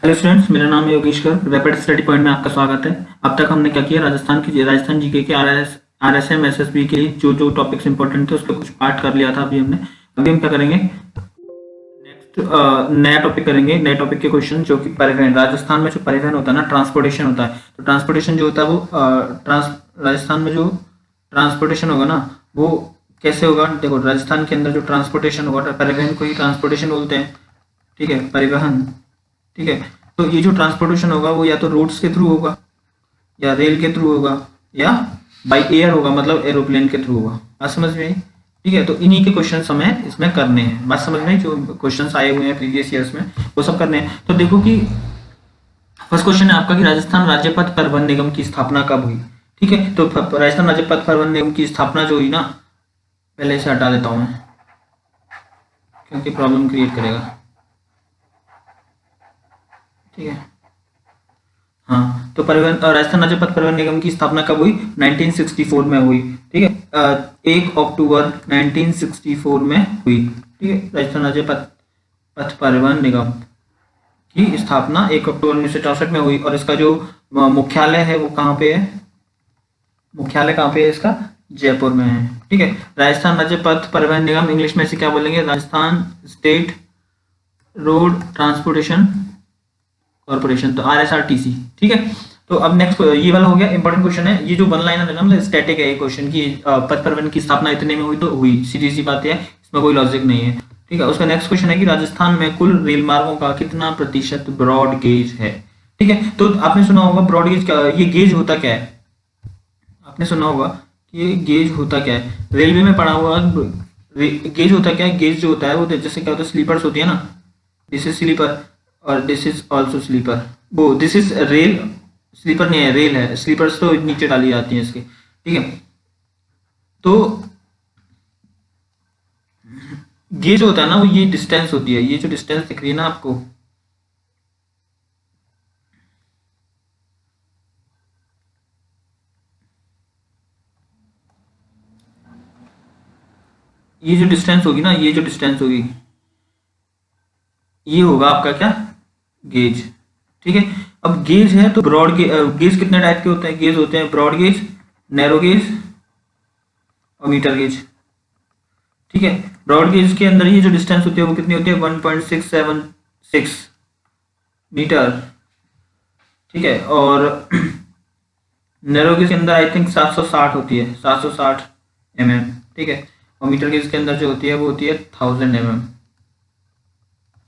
Hello students, मेरा नाम है योगेश कर। रैपिड स्टडी पॉइंट में आपका स्वागत है। अब तक हमने क्या किया, राजस्थान जीके के आरएसएम एसएसबी के लिए जो जो टॉपिक्स इंपॉर्टेंट थे उसका कुछ पार्ट कर लिया था। अभी हम क्या करेंगे, नेक्स्ट नया टॉपिक करेंगे। नए टॉपिक के क्वेश्चन जो कि परिवहन, राजस्थान में जो परिवहन होता है ना, ट्रांसपोर्टेशन होता है। तो ट्रांसपोर्टेशन जो होता है वो राजस्थान में जो ट्रांसपोर्टेशन होगा ना, वो कैसे होगा। देखो, राजस्थान के अंदर जो ट्रांसपोर्टेशन होगा, परिवहन को ही ट्रांसपोर्टेशन बोलते हैं। ठीक है, परिवहन। ठीक है, तो ये जो ट्रांसपोर्टेशन होगा वो या तो रोड्स के थ्रू होगा, या रेल के थ्रू होगा, या बाई एयर होगा, मतलब एरोप्लेन के थ्रू होगा। बात समझ में आई? ठीक है, तो इन्हीं के क्वेश्चन हमें इसमें करने हैं। बात समझ में आई? जो क्वेश्चन आए हुए हैं प्रीवियस ईयर्स में वो सब करने हैं। तो देखो कि फर्स्ट क्वेश्चन है आपका कि राजस्थान राज्य पथ परिवहन निगम की स्थापना कब हुई। ठीक है, तो राजस्थान राज्य पथ परिवहन निगम की स्थापना जो हुई ना, पहले इसे हटा देता हूं मैं क्योंकि प्रॉब्लम क्रिएट करेगा। ठीक है, हाँ, तो परिवहन राजस्थान राज्य पथ परिवहन निगम की स्थापना कब हुई? 1964 में हुई। ठीक है, 1 अक्टूबर 1964 में हुई। ठीक है, राजस्थान राज्य पथ पथ परिवहन निगम की स्थापना 1 अक्टूबर 1964 में हुई। और इसका जो मुख्यालय है वो कहाँ पे है? मुख्यालय कहाँ पे है इसका? जयपुर में है। ठीक है, राजस्थान राज्य पथ परिवहन निगम, इंग्लिश में इसे क्या बोलेंगे? Rajasthan state road transportation corporation, तो RSRTC। ठीक है, तो अब नेक्स्ट ये वाला हो गया। इंपॉर्टेंट क्वेश्चन है ये, जो वन लाइनर है ना, मतलब स्टैटिक है ये क्वेश्चन की पथ परिवहन की स्थापना इतने में हुई तो हुई, सीधी सी बात है, इसमें कोई लॉजिक नहीं है। ठीक है, उसका नेक्स्ट क्वेश्चन है कि राजस्थान में कुल रेल मार्गों का कितना प्रतिशत ब्रॉड गेज है। ठीक है, तो आपने सुना होगा ब्रॉड गेज क्या, ये गेज होता क्या है? आपने सुना होगा कि ये गेज होता क्या है, रेलवे में पढ़ा हुआ। गेज होता क्या है? गेज जो होता है वो जैसे क्या होता है, स्लीपर्स होती है ना, दिस इज स्लीपर और दिस इज ऑल्सो स्लीपर। वो दिस इज रेल, स्लीपर नहीं है, रेल है। स्लीपर्स तो नीचे डाली जाती हैं इसके। ठीक है, तो ये जो होता है ना, वो ये डिस्टेंस होती है, ये जो डिस्टेंस दिख रही है ना आपको, ये जो डिस्टेंस होगी ना, ये जो डिस्टेंस होगी, ये होगा आपका क्या? गेज। ठीक है, अब गेज है तो ब्रॉड गेज कितने टाइप के होते हैं? गेज होते हैं ब्रॉड गेज, नैरो गेज और मीटर गेज। ठीक है, ब्रॉड गेज के अंदर ये जो डिस्टेंस होती है वो कितनी होती है? 1.676 मीटर। ठीक है, और नैरो गेज के अंदर आई थिंक 760 होती है, 760 mm। ठीक है, और मीटर गेज के अंदर जो होती है वो होती है 1000 mm।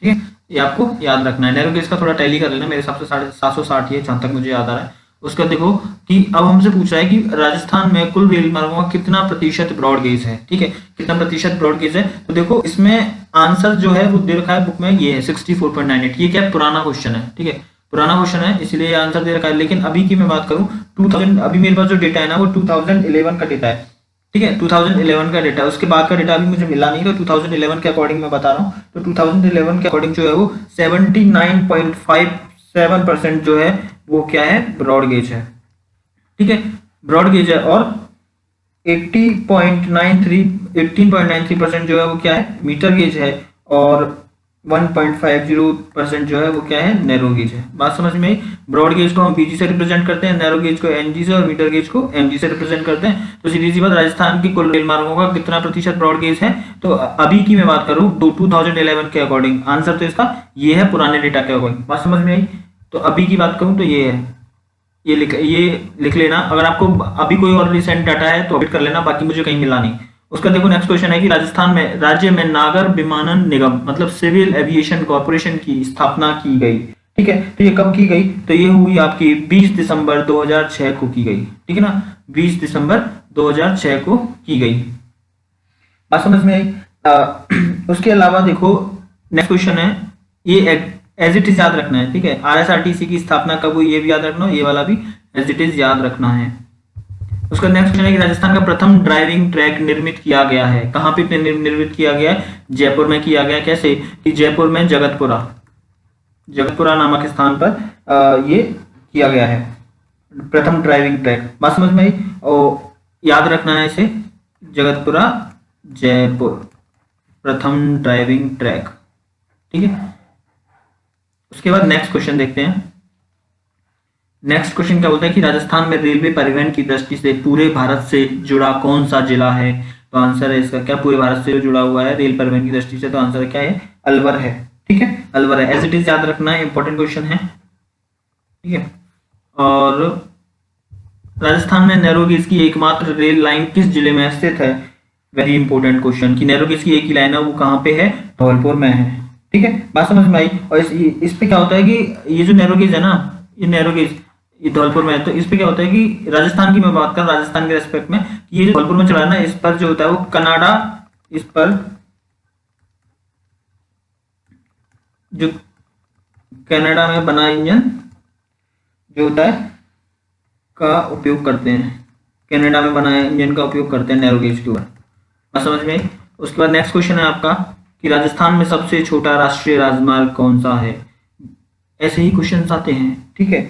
ठीक है, ये आपको याद रखना है। नैरो गेज का थोड़ा टैली कर लेना, मेरे हिसाब से 760 ही है जहां तक मुझे याद आ रहा है। उसका देखो कि अब हमसे पूछ रहा है कि राजस्थान में कुल रेल मार्गों का कितना प्रतिशत ब्रॉड गेज है। ठीक है, कितना प्रतिशत ब्रॉड गेज है, तो देखो इसमें आंसर जो है वो दे रखा है बुक में, ये है 64.98। ये क्या है? पुराना क्वेश्चन है। ठीक है, पुराना क्वेश्चन है इसलिए आंसर दे रखा है। लेकिन अभी की मैं बात करूं, 2000, अभी मेरे पास जो डेटा है ना वो 2011 का डेटा है। ठीक है, 2011 का डेटा, उसके बाद का डेटा अभी मुझे मिला नहीं, तो 2011 के अकॉर्डिंग मैं बता रहा हूँ। तो 2011 के अकॉर्डिंग जो है वो 79.57% जो है वो क्या है? ब्रॉड गेज है। ठीक है, ब्रॉड गेज है। और 18.93% जो है वो क्या है? मीटर गेज है। और 1.50% जो है वो क्या है? नैरो गेज है। बात समझ में आई? ब्रॉड गेज को हम BG से रिप्रेजेंट करते हैं, नैरो गेज को NG से, और मीटर गेज को MG से रिप्रेजेंट करते हैं। तो सीधी सी बात, राजस्थान की कुल रेल मार्गों का कितना प्रतिशत ब्रॉड गेज है? तो अभी की मैं बात करूं 2011 के अकॉर्डिंग, आंसर तो इसका ये है, पुराने डेटा के अकॉर्डिंग। बात समझ में आई? तो अभी की बात करूं तो ये है, ये लिख लेना। अगर आपको अभी कोई और रिसेंट डाटा है तो अपडेट कर लेना, बाकी मुझे कहीं मिला नहीं। उसका देखो नेक्स्ट क्वेश्चन है कि राजस्थान में राज्य में नागर विमानन निगम, मतलब सिविल एविएशन कॉर्पोरेशन की स्थापना की गई। ठीक है, तो ये कब की गई? तो ये हुई आपकी 20 दिसंबर 2006 को की गई। ठीक है ना, 20 दिसंबर 2006 को की गई। बात समझ में आई? उसके अलावा देखो नेक्स्ट क्वेश्चन है, ये एज इट इज याद रखना है। ठीक है, RSRTC की स्थापना कब हुई ये भी याद रखना, ये वाला भी एज इट इज याद रखना है। उसका नेक्स्ट क्वेश्चन है कि राजस्थान का प्रथम ड्राइविंग ट्रैक निर्मित किया गया है, कहां पे निर्मित किया गया है? जयपुर में किया गया। कैसे? कि जयपुर में जगतपुरा, जगतपुरा नामक स्थान पर ये किया गया है प्रथम ड्राइविंग ट्रैक। बात समझ में आई? और याद रखना है इसे, जगतपुरा जयपुर प्रथम ड्राइविंग ट्रैक। ठीक है, उसके बाद नेक्स्ट क्वेश्चन देखते हैं। नेक्स्ट क्वेश्चन क्या बोलता है कि राजस्थान में रेलवे परिवहन की दृष्टि से पूरे भारत से जुड़ा कौन सा जिला है? तो आंसर है इसका क्या, पूरे भारत से जुड़ा हुआ है रेल परिवहन की दृष्टि से, तो आंसर क्या है, अलवर है। ठीक है, अलवर है, एज इट इज याद रखना है, इंपॉर्टेंट क्वेश्चन है। ठीक है, और राजस्थान में नैरो गेज की एकमात्र रेल लाइन किस जिले में स्थित है? वेरी इंपॉर्टेंट क्वेश्चन कि नैरो गेज की एक ही लाइन है, वो कहाँ पे है? धौलपुर में है। ठीक है, बात समझ में आई। और इस पे क्या होता है कि ये जो नैरो गेज है ना, ये नैरो गेज ये धौलपुर में है, तो इस पे क्या होता है कि राजस्थान की मैं बात कर, राजस्थान के रेस्पेक्ट में, ये जो धौलपुर में चला है ना, इस पर जो होता है वो कनाडा, इस पर जो कनाडा में बना इंजन जो होता है का उपयोग करते हैं, कनाडा में बना इंजन का उपयोग करते हैं नैरो गेज के ऊपर। बात समझ में आई। उसके बाद नेक्स्ट क्वेश्चन है आपका कि राजस्थान में सबसे छोटा राष्ट्रीय राजमार्ग कौन सा है? ऐसे ही क्वेश्चन आते हैं। ठीक है,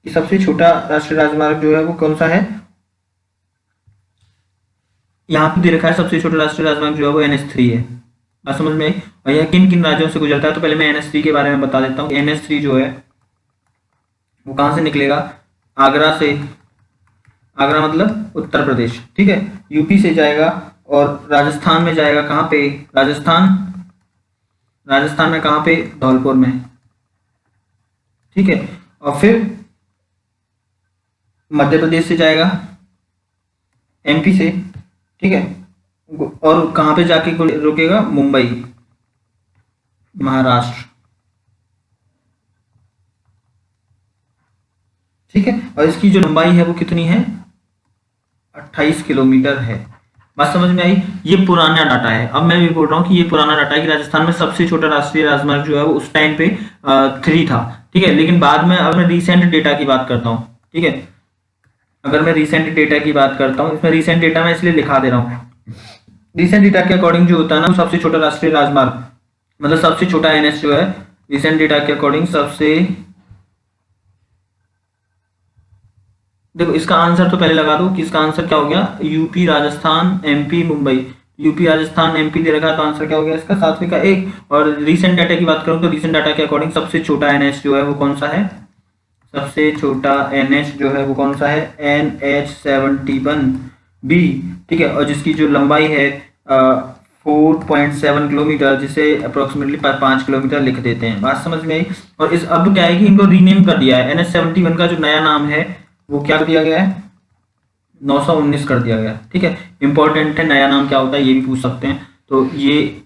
कि सबसे छोटा राष्ट्रीय राजमार्ग जो है वो कौन सा है, यहाँ पे दे रखा है सबसे छोटा राष्ट्रीय राजमार्ग जो है वो NH3 है। बात समझ में आई। और यह किन किन राज्यों से गुजरता है? तो पहले मैं NH3 के बारे में बता देता हूँ। NH3 जो है वो कहाँ से निकलेगा? आगरा से, आगरा मतलब उत्तर प्रदेश। ठीक है, यूपी से जाएगा और राजस्थान में जाएगा, कहाँ पे? राजस्थान में कहाँ पे? धौलपुर में। ठीक है, और फिर मध्य प्रदेश से जाएगा, MP से। ठीक है, और कहाँ पे जाके रुकेगा? मुंबई, महाराष्ट्र। ठीक है, और इसकी जो लंबाई है वो कितनी है? 28 किलोमीटर है। बात समझ में आई। ये पुराना डाटा है, अब मैं भी बोल रहा हूँ कि ये पुराना डाटा है कि राजस्थान में सबसे छोटा राष्ट्रीय राजमार्ग जो है वो उस टाइम पे 3 था। ठीक है, लेकिन बाद में अब मैं रिसेंट डेटा की बात करता हूँ। ठीक है, अगर मैं रिसेंट डेटा की बात करता हूँ, इसमें रिसेंट डेटा मैं इसलिए लिखा दे रहा हूँ, रिसेंट डेटा के अकॉर्डिंग जो होता है ना, वो सबसे छोटा राष्ट्रीय राजमार्ग मतलब सबसे छोटा NH जो है, रिसेंट डेटा के अकॉर्डिंग सबसे, देखो इसका आंसर तो पहले लगा दो कि इसका आंसर क्या हो गया, UP Rajasthan MP Mumbai. UP Rajasthan MP दे रखा, तो आंसर क्या हो गया इसका? 7वीं का 1। और रिसेंट डाटा की बात करूं तो रिसेंट डाटा के अकॉर्डिंग सबसे छोटा NH जो है वो कौन सा है? सबसे छोटा NH जो है वो कौन सा है? NH71B। ठीक है, और जिसकी जो लंबाई है 4.7 किलोमीटर, जिसे अप्रोक्सीमेटली 5 किलोमीटर लिख देते हैं। बात समझ में आई। और इस अब क्या है कि इनको रीनेम कर दिया है, NH71 का जो नया नाम है वो क्या कर दिया गया है? 919 कर दिया गया। ठीक है, इंपॉर्टेंट है, नया नाम क्या होता है ये भी पूछ सकते हैं, तो ये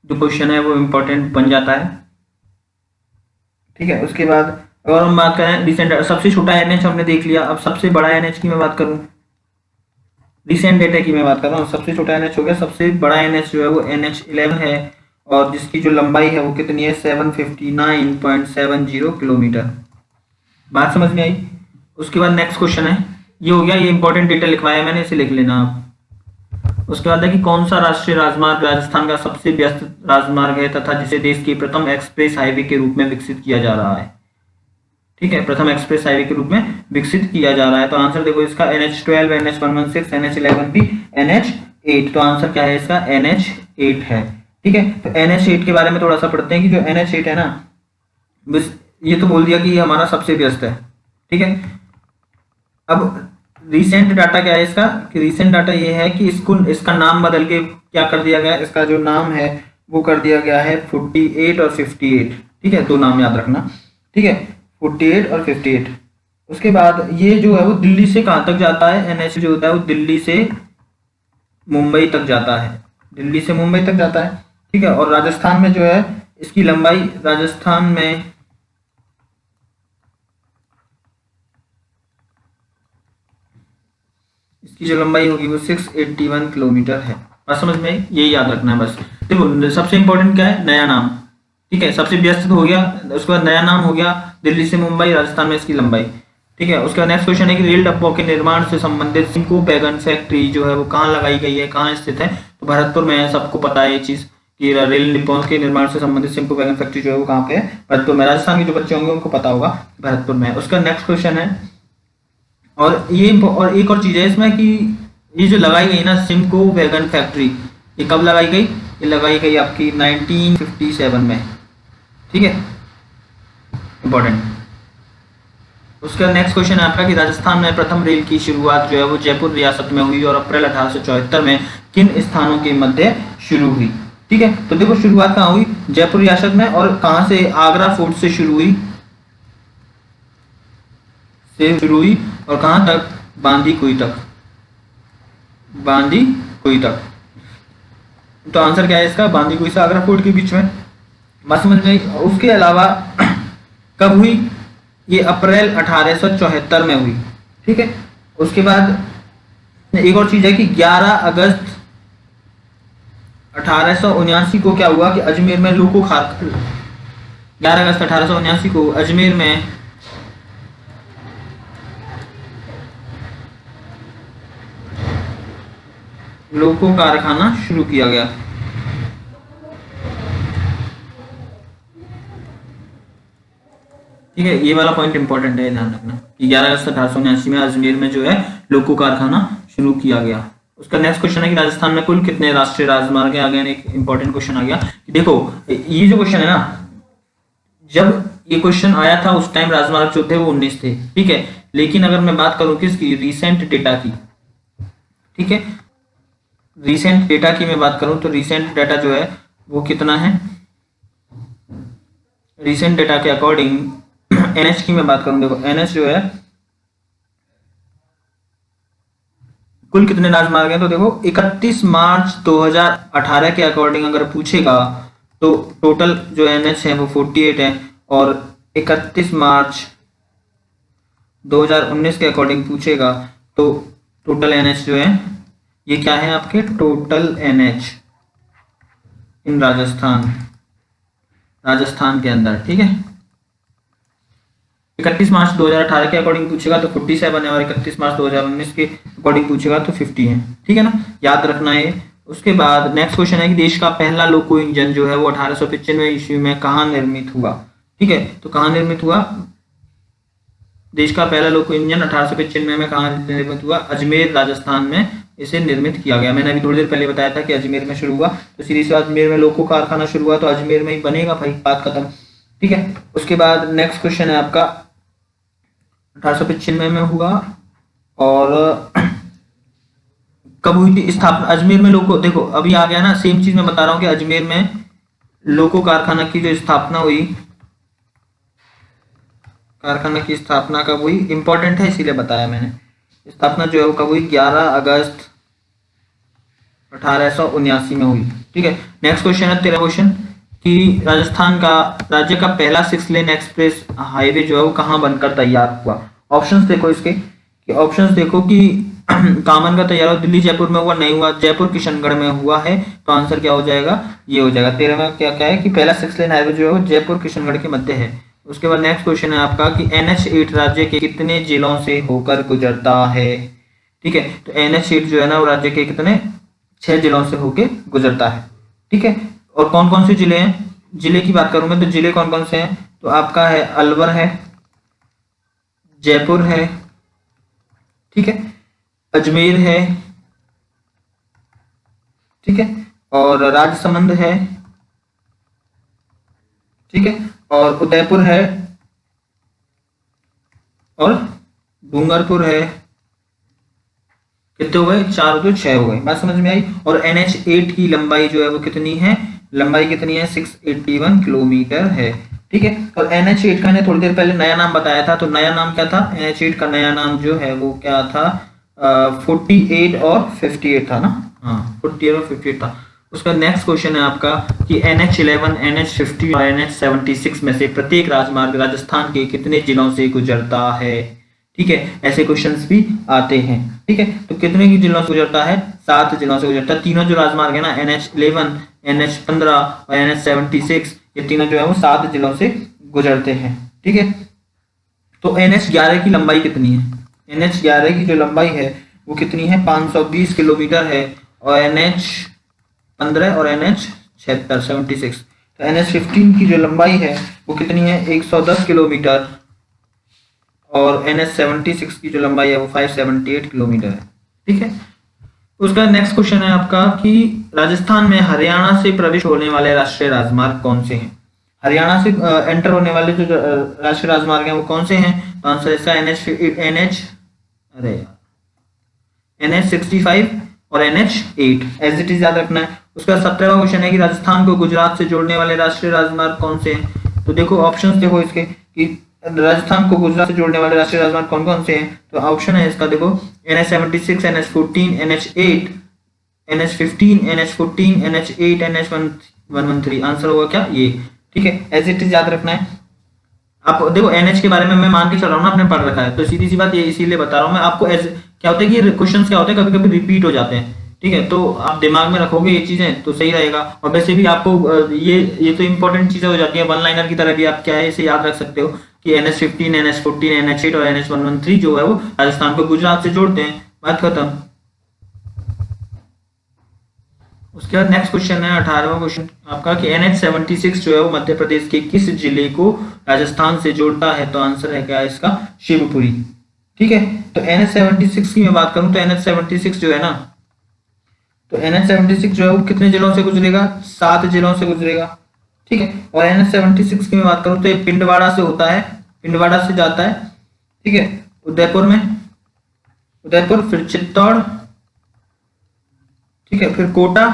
जो क्वेश्चन है वो इंपॉर्टेंट बन जाता है। ठीक है, उसके बाद अगर हम बात करें रिसेंट, सबसे छोटा NH हमने देख लिया, अब सबसे बड़ा NH की मैं बात करूं, रिसेंट डेटा की मैं बात कर रहा हूँ। सबसे छोटा NH हो गया, सबसे बड़ा NH जो है वो NH11 है, और जिसकी जो लंबाई है वो कितनी है? 759.70 किलोमीटर। बात समझ में आई। उसके बाद नेक्स्ट क्वेश्चन है, ये हो गया, ये इंपॉर्टेंट डेटा लिखवाया मैंने, इसे लिख लेना आप। उसके बाद है कि कौन सा राष्ट्रीय राजमार्ग राजस्थान का सबसे व्यस्त राजमार्ग है तथा जिसे देश के प्रथम एक्सप्रेस हाईवे के रूप में विकसित किया जा रहा है? ठीक है, प्रथम एक्सप्रेस हाईवे के रूप में विकसित किया जा रहा है, तो आंसर देखो इसका NH12, NH116, NH11B, NH8। तो आंसर क्या है इसका? NH8 है। ठीक है, तो NH8 के बारे में थोड़ा सा पढ़ते हैं कि जो NH8 है ना, बस ये तो बोल दिया कि ये हमारा सबसे व्यस्त है। ठीक है, अब रिसेंट डाटा क्या है इसका? कि रिसेंट डाटा ये है कि इसका नाम बदल के क्या कर दिया गया, इसका जो नाम है वो कर दिया गया है 48 और 58। ठीक है, दो नाम याद रखना। ठीक है, 48 और 58। उसके बाद ये जो है वो दिल्ली से कहाँ तक जाता है? NH जो होता है वो दिल्ली से मुंबई तक जाता है, दिल्ली से मुंबई तक जाता है। ठीक है, और राजस्थान में जो है इसकी लंबाई, राजस्थान में इसकी जो लंबाई होगी वो 681 किलोमीटर है। बस समझ में, यही याद रखना है बस। देखो सबसे इंपॉर्टेंट क्या है? नया नाम। ठीक है, सबसे व्यस्त हो गया, उसके बाद नया नाम हो गया, दिल्ली से मुंबई, राजस्थान में इसकी लंबाई। ठीक है, उसका नेक्स्ट क्वेश्चन है कि रेल डिब्बों के निर्माण से संबंधित सिम्को वैगन फैक्ट्री जो है वो कहाँ लगाई गई है, कहाँ स्थित है? तो भरतपुर में है, सबको पता है ये चीज कि रेल डिब्बों के निर्माण से संबंधित सिम्को वैगन फैक्ट्री जो है वो कहाँ पे है? भरतपुर में। राजस्थान के जो बच्चे होंगे उनको पता होगा, भरतपुर में है। उसका नेक्स्ट क्वेश्चन है, और ये और एक और चीज है इसमें कि ये जो लगाई गई ना सिम्को वैगन फैक्ट्री, ये कब लगाई गई? ये लगाई गई आपकी 1957 में। ठीक है, इंपॉर्टेंट। उसका नेक्स्ट क्वेश्चन है आपका कि राजस्थान में प्रथम रेल की शुरुआत जो है वो जयपुर रियासत में हुई और अप्रैल 1874 में किन स्थानों के मध्य शुरू हुई। ठीक है, तो देखो शुरुआत कहाँ हुई, जयपुर रियासत में, और कहां से, आगरा फोर्ट से शुरू हुई, और कहां तक, बांदीकुई तक, बांदीकुई तक। तो आंसर क्या है इसका, बांदीकुई से आगरा फोर्ट के बीच में। बात समझ में आई। उसके अलावा कब हुई, ये अप्रैल 1874 में हुई। ठीक है, उसके बाद एक और चीज है कि 11 अगस्त 1879 को क्या हुआ कि अजमेर में 11 अगस्त 1879 को अजमेर में लोको कारखाना शुरू किया गया। ठीक है, ये वाला पॉइंट इंपॉर्टेंट है, ध्यान रखना कि 11 अगस्त 1879 में अजमेर में जो है लोको कारखाना शुरू किया गया। उसका नेक्स्ट क्वेश्चन है कि राजस्थान में कुल कितने राष्ट्रीय राजमार्ग हैं। अगेन एक इंपॉर्टेंट क्वेश्चन आ गया। देखो ये जो क्वेश्चन है ना, जब ये क्वेश्चन आया था उस टाइम राजमार्ग जो थे वो 19 थे। ठीक है, लेकिन अगर मैं बात करूं किसकी, रिसेंट डेटा की, ठीक है, रिसेंट डेटा की मैं बात करूं तो रिसेंट डेटा जो है वो कितना है, रिसेंट डेटा के अकॉर्डिंग एनएच की मैं बात करूं, देखो एनएच जो है कुल कितने राजमार्ग हैं, तो देखो 31 मार्च 2018 के अकॉर्डिंग अगर पूछेगा तो टोटल जो एनएच है वो 48 है, और 31 मार्च 2019 के अकॉर्डिंग पूछेगा तो टोटल एनएच जो है ये क्या है आपके, टोटल एनएच इन राजस्थान के अंदर। ठीक है, 31 मार्च 2018 के अकॉर्डिंग पूछेगा तो 47 है, और 31 मार्च 2019 के अकॉर्डिंग पूछेगा तो 50 है। ठीक है ना, याद रखना है। उसके बाद नेक्स्ट क्वेश्चन है कि देश का पहला लोको इंजन जो है वो 1895 ईस्वी में कहाँ निर्मित हुआ। ठीक है, तो कहाँ निर्मित हुआ, देश का पहला लोको इंजन 1895 में कहाँ निर्मित हुआ, अजमेर राजस्थान में इसे निर्मित किया गया। मैंने अभी थोड़ी देर पहले बताया था कि अजमेर में शुरू हुआ, तो सीरीज से अजमेर में लोको कारखाना शुरू हुआ तो अजमेर में ही बनेगा भाई, बात खत्म। ठीक है, उसके बाद नेक्स्ट क्वेश्चन है आपका 1895 में हुआ, और कब हुई थी स्थापना अजमेर में लोको, देखो अभी आ गया ना, सेम चीज मैं बता रहा हूँ कि अजमेर में लोको कारखाना की जो स्थापना हुई, कारखाना की स्थापना कब हुई, इंपॉर्टेंट है इसीलिए बताया मैंने। स्थापना जो है वो कब हुई, 11 अगस्त 1879 में हुई। ठीक है, नेक्स्ट क्वेश्चन है 13 क्वेश्चन कि राजस्थान का राज्य का पहला 6 लेन एक्सप्रेस हाईवे जो है वो कहाँ बनकर तैयार हुआ। ऑप्शंस देखो इसके, कि ऑप्शंस देखो कि कामन का तैयार हुआ, दिल्ली जयपुर में हुआ, नहीं हुआ, जयपुर किशनगढ़ में हुआ है, तो आंसर क्या हो जाएगा, ये हो जाएगा। 13 में क्या क्या है कि पहला 6 लेन हाईवे जो है वो जयपुर किशनगढ़ के मध्य है। उसके बाद नेक्स्ट क्वेश्चन है आपका कि NH8 राज्य के कितने जिलों से होकर गुजरता है। ठीक है, तो NH8 जो है ना वो राज्य के कितने, 6 जिलों से होकर गुजरता है। ठीक है, और कौन कौन से जिले हैं, जिले की बात करूं मैं तो जिले कौन कौन से हैं, तो आपका है अलवर है, जयपुर है, ठीक है, अजमेर है, ठीक है, और राजसमंद है, ठीक है, और उदयपुर है, और डूंगरपुर है। कितने हो गए, 4 तो 6 हो गए, बात समझ में आई। और NH8 की लंबाई जो है वो कितनी है, लंबाई कितनी है, 681 किलोमीटर है। ठीक है, और NH8 का ने थोड़ी देर पहले नया नाम बताया था, तो नया नाम क्या था, NH8 का नया नाम जो है वो क्या था, 48 और 58 था ना, हाँ 48 और 58 था। उसका नेक्स्ट क्वेश्चन है आपका कि NH11, NH50 और NH76 में से प्रत्येक राजमार्ग राजस्थान के कितने जिलों से गुजरता है। ठीक है, ऐसे क्वेश्चंस भी आते हैं। ठीक है, तो कितने की जिलों से गुजरता है, 7 जिलों से गुजरता है। तीनों जो राजमार्ग है ना, NH11, NH15 और NH76, ये तीनों जो है वो 7 जिलों से गुजरते हैं। ठीक है, तो NH11 की लंबाई कितनी है, NH11 की जो लंबाई है वो कितनी है, 520 किलोमीटर है, और NH15 और NH76 76। तो NH15 की जो लंबाई है वो कितनी है, 110 किलोमीटर, और NH76 की जो लंबाई है वो 578 किलोमीटर है। ठीक है, उसका नेक्स्ट क्वेश्चन है आपका कि राजस्थान में हरियाणा से प्रवेश होने वाले राष्ट्रीय राजमार्ग कौन से हैं। हरियाणा से एंटर होने वाले जो राष्ट्रीय राजमार्ग हैं वो कौन से हैं? तो आंसर इसका NH65 और NH8 एज इट इज याद रखना है। उसका 17वां क्वेश्चन है कि राजस्थान को गुजरात से जोड़ने वाले राष्ट्रीय राजमार्ग कौन से हैं? तो देखो ऑप्शंस देखो इसके कि राजस्थान को गुजरात से जोड़ने वाले राष्ट्रीय राजमार्ग कौन कौन से हैं। तो ऑप्शन है इसका देखो NH76, NH14, NH8, NH15, NH14, NH8, NH113। Answer होगा क्या ये? ठीक है, एज इट इज याद रखना है। आप देखो NH के बारे में मैं मान के चल रहा हूँ ना, आपने पढ़ रखा है, तो सीधी सी बात ये इसीलिए बता रहा हूँ मैं आपको। एज क्या होता है कि क्वेश्चंस क्या होते हैं कभी कभी रिपीट हो जाते हैं, ठीक है, तो आप दिमाग में रखोगे ये चीजें तो सही रहेगा। और वैसे भी आपको ये तो इंपॉर्टेंट चीजें हो जाती है, वन लाइनर की तरह भी आप क्या है इसे याद रख सकते हो कि NH15, NH14, NH8 और NH113 जो है वो राजस्थान को गुजरात से जोड़ते हैं। बात खत्म। उसके बाद नेक्स्ट क्वेश्चन है 18वां क्वेश्चन आपका कि NH76 जो है वो मध्य प्रदेश के किस जिले को राजस्थान से जोड़ता है? तो आंसर है क्या इसका? शिवपुरी। ठीक है, तो NH76 की मैं बात करूं तो NH76 जो है ना, तो NH76 जो है वो कितने जिलों से गुजरेगा? 7 जिलों से गुजरेगा। ठीक है, और NH76 की मैं बात करूं तो ये पिंडवाड़ा से होता है, पिंडवाड़ा से जाता है, ठीक है, उदयपुर में, उदयपुर, फिर चित्तौड़, ठीक है, फिर कोटा,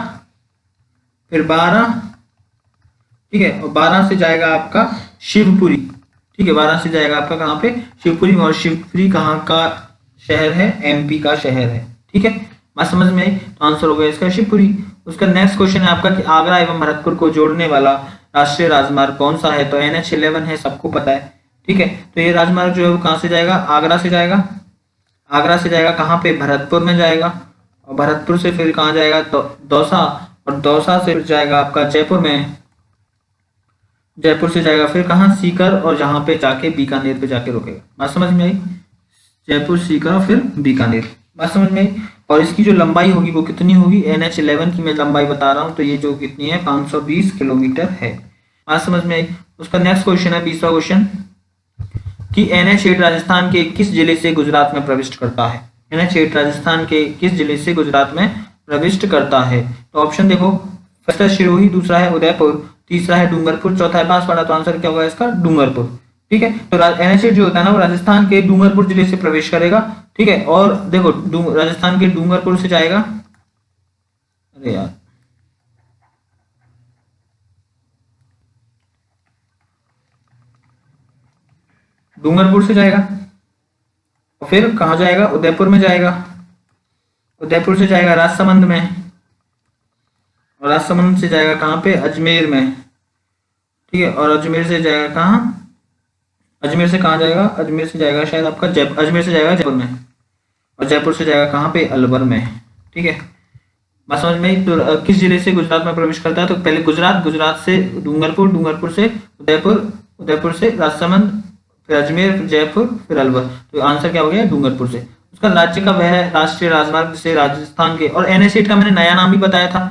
फिर बारा, ठीक है, और बारा से जाएगा आपका शिवपुरी। ठीक है, बारा से जाएगा आपका कहाँ पे? शिवपुरी। और शिवपुरी कहाँ का शहर है? MP का शहर है। ठीक है, बात समझ में आई? तो आंसर हो गया इसका शिवपुरी। उसका नेक्स्ट क्वेश्चन है आपका कि आगरा एवं भरतपुर को जोड़ने वाला राष्ट्रीय राजमार्ग कौन सा है? तो NH11 है, सबको पता है। ठीक है, तो ये राजमार्ग जो है वो कहाँ से जाएगा? आगरा से जाएगा। आगरा से जाएगा कहाँ पे? भरतपुर में जाएगा, और भरतपुर से फिर कहाँ जाएगा? दौसा, और दौसा से जाएगा आपका जयपुर में, जयपुर से जाएगा फिर कहाँ? सीकर, और जहाँ पे जाके बीकानेर पे जाके रुकेगा। बात समझ में आई? जयपुर, सीकर और फिर बीकानेर। बात समझ में आई? और इसकी जो लंबाई होगी वो कितनी होगी? NH11 की मैं लंबाई बता रहा हूँ, तो ये जो कितनी है? 520 किलोमीटर है। बात समझ में आई? उसका नेक्स्ट क्वेश्चन है 20वां क्वेश्चन कि NH8 राजस्थान के किस जिले से गुजरात में प्रविष्ट करता है? NH8 राजस्थान के किस जिले से गुजरात में प्रविष्ट करता है? तो ऑप्शन देखो, फर्स्ट है सिरोही, दूसरा है उदयपुर, तीसरा है डूंगरपुर, चौथा है बांसवाड़ा। तो आंसर क्या होगा इसका? डूंगरपुर। ठीक है, तो NH8 जो होता है ना वो राजस्थान के डूंगरपुर जिले से प्रवेश करेगा। ठीक है, और देखो राजस्थान के डूंगरपुर से जाएगा, अरे यार डूंगरपुर से जाएगा, और फिर कहाँ जाएगा? उदयपुर में जाएगा, उदयपुर से जाएगा राजसमंद में, और राजसमंद से जाएगा कहाँ पे? अजमेर में। ठीक है, और अजमेर से जाएगा कहाँ? अजमेर से कहाँ जाएगा? अजमेर से जाएगा शायद आपका अजमेर से जाएगा जयपुर में, और जयपुर से जाएगा कहाँ पे? अलवर में। ठीक है, बात समझ में? तो किस जिले से गुजरात में प्रवेश करता है? तो पहले गुजरात, गुजरात से डूंगरपुर, डूंगरपुर से उदयपुर, उदयपुर से राजसमंद, फिर अजमेर, फिर जयपुर, फिर अलवर। तो आंसर क्या हो गया? डूंगरपुर से। उसका राज्य का वह राष्ट्रीय राजमार्ग जिसे राजस्थान के, और NH8 का मैंने नया नाम भी बताया था,